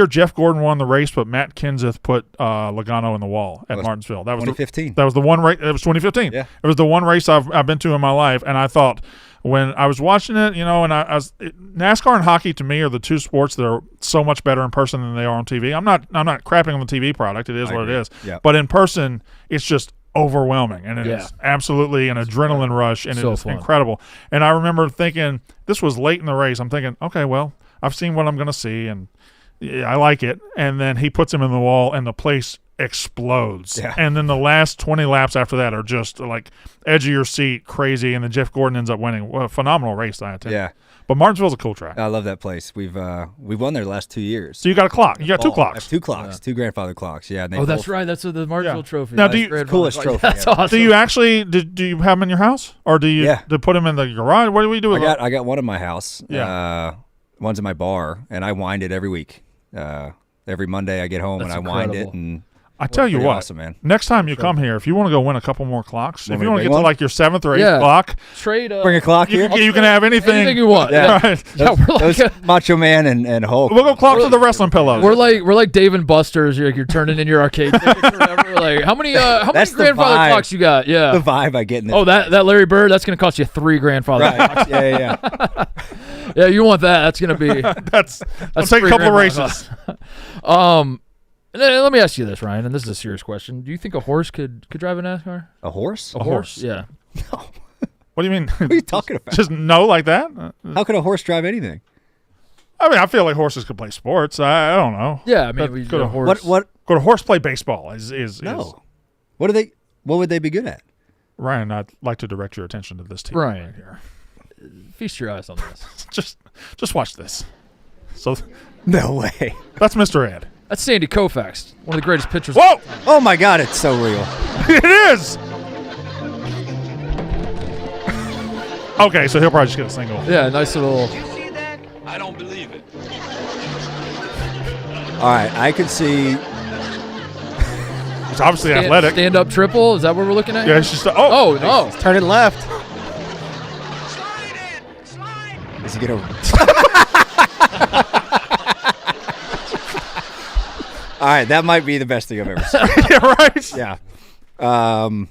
Jeff Gordon won the race, but Matt Kenseth put Logano in the wall at Martinsville. That was 2015. That was the one race. It was 2015. Yeah. It was the one race I've been to in my life, and I thought when I was watching it, and NASCAR and hockey to me are the two sports that are so much better in person than they are on TV. I'm not crapping on the TV product. It is I what agree. it is. Yeah. But in person, it's just overwhelming, and it Yeah. is absolutely an adrenaline rush, and So it is fun. incredible. And I remember thinking, this was late in the race. I'm thinking, okay, well, I've seen what I'm going to see, and yeah, I like it. And then he puts him in the wall, and the place explodes. Yeah. And then the last 20 laps after that are just like edge of your seat, crazy. And then Jeff Gordon ends up winning. What a phenomenal race I attended. Yeah. But Martinsville's a cool track. I love that place. We've won there the last 2 years. So you got a clock. You got two I clocks. have 2 clocks, 2 grandfather clocks. Yeah. And they Oh, that's both- right. That's the Martinsville Yeah. trophy. Now, That's do you- great. Coolest trophy That's ever. awesome. Do you actually do you have them in your house, or do you Yeah. put them in the garage? What do we do with them? I got one in my house. Yeah. One's in my bar, and I wind it every week. Every Monday I get home That's and I wind it, incredible. and I tell you pretty what, awesome, man. next time you come here, if you want to go win a couple more clocks, if Want you me to want to bring get to one? like your 7th or 8th Yeah. clock, Trade bring a clock you here. can have anything you want. Yeah. Right. Yeah, we're like Those Macho Man and Hulk. We'll go clock to the wrestling pillows. we're like Dave and Buster's. You're turning in your arcade tickets or whatever. Like how many That's the grandfather vibe. clocks you got? Yeah. The vibe I get in this. Oh, that Larry Bird. That's gonna cost you 3 grandfather clocks. Right. Yeah. Yeah, you want that? That's gonna be. That's I'll take a 3 couple of grandfather races. clocks. And then let me ask you this, Ryan, and this is a serious question. Do you think a horse could drive a NASCAR? A horse? A horse? Yeah. What do you mean? What are you talking about? Just no like that? How could a horse drive anything? I mean, I feel like horses could play sports. I don't know. Yeah, I mean, But we could a a horse. What? Could a horse play baseball? Is No. What do they? What would they be good at? Ryan, I'd like to direct your attention to this team Ryan. right here. Feast your eyes on this. Just watch this. So No way. that's Mr. Ed. That's Sandy Koufax, one of the greatest pitchers. Whoa! Oh my God! It's so real. It is. Okay, so he'll probably just get a single. Yeah, nice little. I don't believe it. All right, I could see. He's obviously athletic. Stand-up triple. Is that what we're looking at? Yeah, it's just Oh no! Turning left. Is he gonna? All right, that might be the best thing I've ever seen. Yeah, right. Yeah.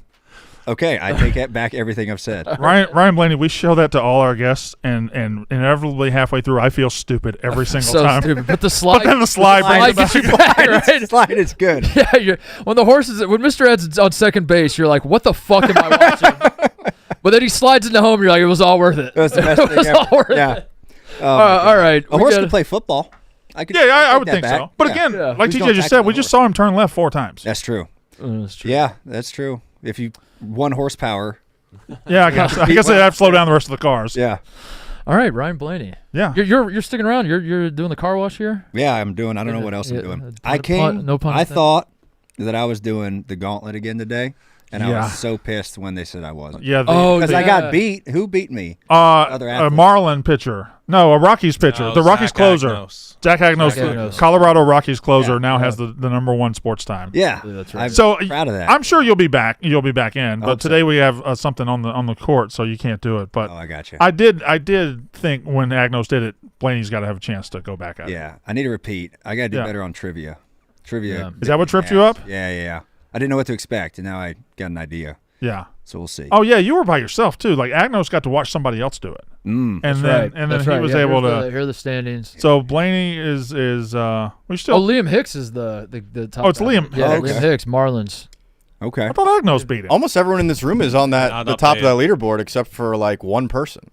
Okay, I take back everything I've said. Ryan Blaney, we show that to all our guests, and inevitably halfway through, I feel stupid every single So time. stupid. But the slide, But then the slide brings gets it you back. back, right? Slide is good. Yeah, when Mr. Ed's on second base, you're like, what the fuck am I watching? But then he slides into home, you're like, it was all worth it. It was the best It thing was ever. all worth Yeah. it. Oh, my All right. A horse could play football. I would that think back. so. But Yeah. again, Yeah. like Who's TJ gonna just tackle said, the we just horse? saw him turn left 4 times. That's true. That's true. Yeah, that's true. If you 1 horsepower. Yeah, I guess they have to slow down the rest of the cars. Yeah. All right, Ryan Blaney. Yeah. You're sticking around. You're doing the car wash here. Yeah, I'm doing. I don't know what else Yeah, I'm doing. pun- I came. no pun I intended. thought that I was doing the gauntlet again today, and I Yeah. was so pissed when they said I wasn't. Yeah. Because I yeah. got beat. Who beat me? a Other athletes. Marlin pitcher. No, a Rockies pitcher. Oh, the Rockies Zach closer. Agnos. Zach Agnos, Zach the Agnos. Colorado Rockies closer, Yeah. now has the number 1 sports time. Yeah, that's right. I'm So proud of that. I'm sure you'll be back. You'll be back in. But hope so. today we have something on the court, so you can't do it. But Oh, I got you. I did think when Agnos did it, Blaney's got to have a chance to go back at it. Yeah, I need to repeat. I got to do Yeah. better on trivia. Trivia. Yeah. Is that what tripped you up? Yeah. I didn't know what to expect, and now I got an idea. Yeah. So we'll see. Oh yeah, you were by yourself too. Like Agnos got to watch somebody else do it, and then Right. and then That's he right. was Yeah, able here's to. here are the standings. So Blaney is we still. Oh, Liam Hicks is the top. Oh, it's guy. Liam. Yeah, Oh, okay. Liam Hicks, Marlins. Okay. I thought Agnos beat him. Almost everyone in this room is on that Not the up top of there. that leaderboard except for like one person.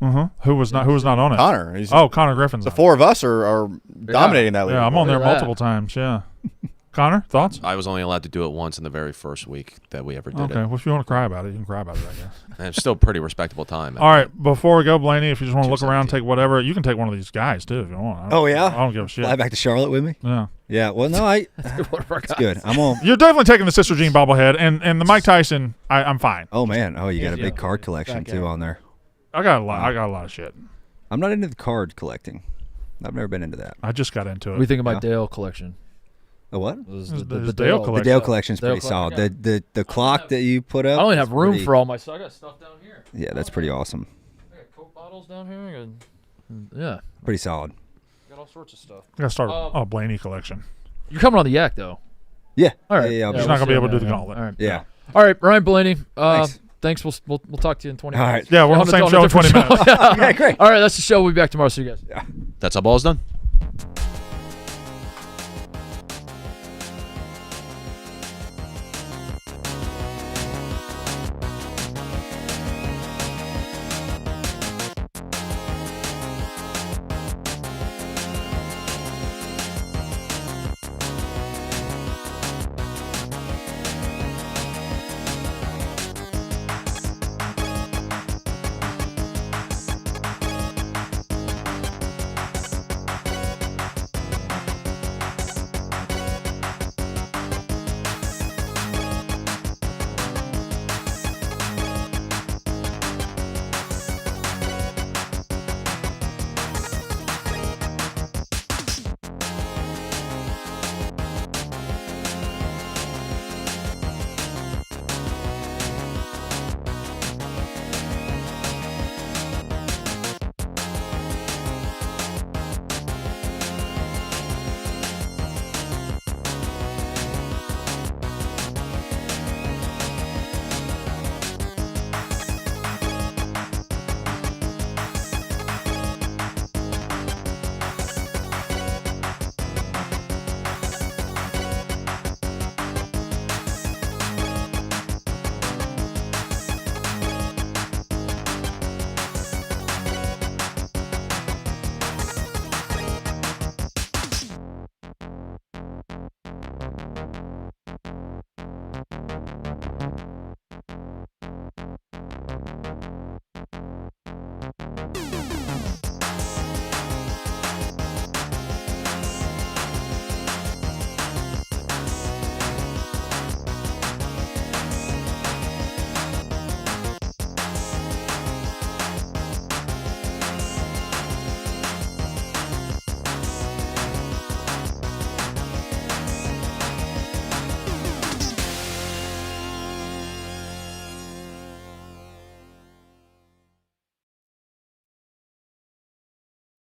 Who was not on it? Connor. He's, Connor Griffin's. the on it. 4 of us are dominating that leaderboard. Yeah, I'm on there Look at that. multiple times. Yeah. Connor, thoughts? I was only allowed to do it once in the very first week that we ever did Okay. it. Well, if you want to cry about it, you can cry about it, I guess. And it's still a pretty respectable time. All right. Before we go, Blaney, if you just want to look around, 217. take whatever, you can take one of these guys too if you want. Oh, yeah? I don't give a shit. Fly back to Charlotte with me? Yeah. Yeah. Well, no, it's good. I'm on. You're definitely taking the Sister Jean bobblehead, and the Mike Tyson. I'm fine. Oh man. Oh, you got a Yeah. big card collection too on there. I got a lot of shit. I'm not into the card collecting. I've never been into that. I just got into What it. do you think of my Dale collection? The what? It was His the Dale Dale collection. The Dale collection's Dale pretty collection. solid. The clock that you put up. I only have is room pretty- for all my stuff. I got stuff down here. Yeah, that's pretty awesome. I got Coke bottles down here. Yeah, Pretty solid. got all sorts of stuff. I got to start a Blaney collection. You're coming on the yak though. Yeah. All right. Yeah, I'll be- He's not gonna be able to do the yeah. gauntlet. All right. yeah. All right, Ryan Blaney. Thanks. Thanks. We'll talk to you in 20 All minutes. right. Yeah, we're on the same show in 20 minutes. Okay, great. All right, that's the show. We'll be back tomorrow. See you guys. That's how ball's done.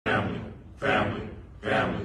Family, family, family.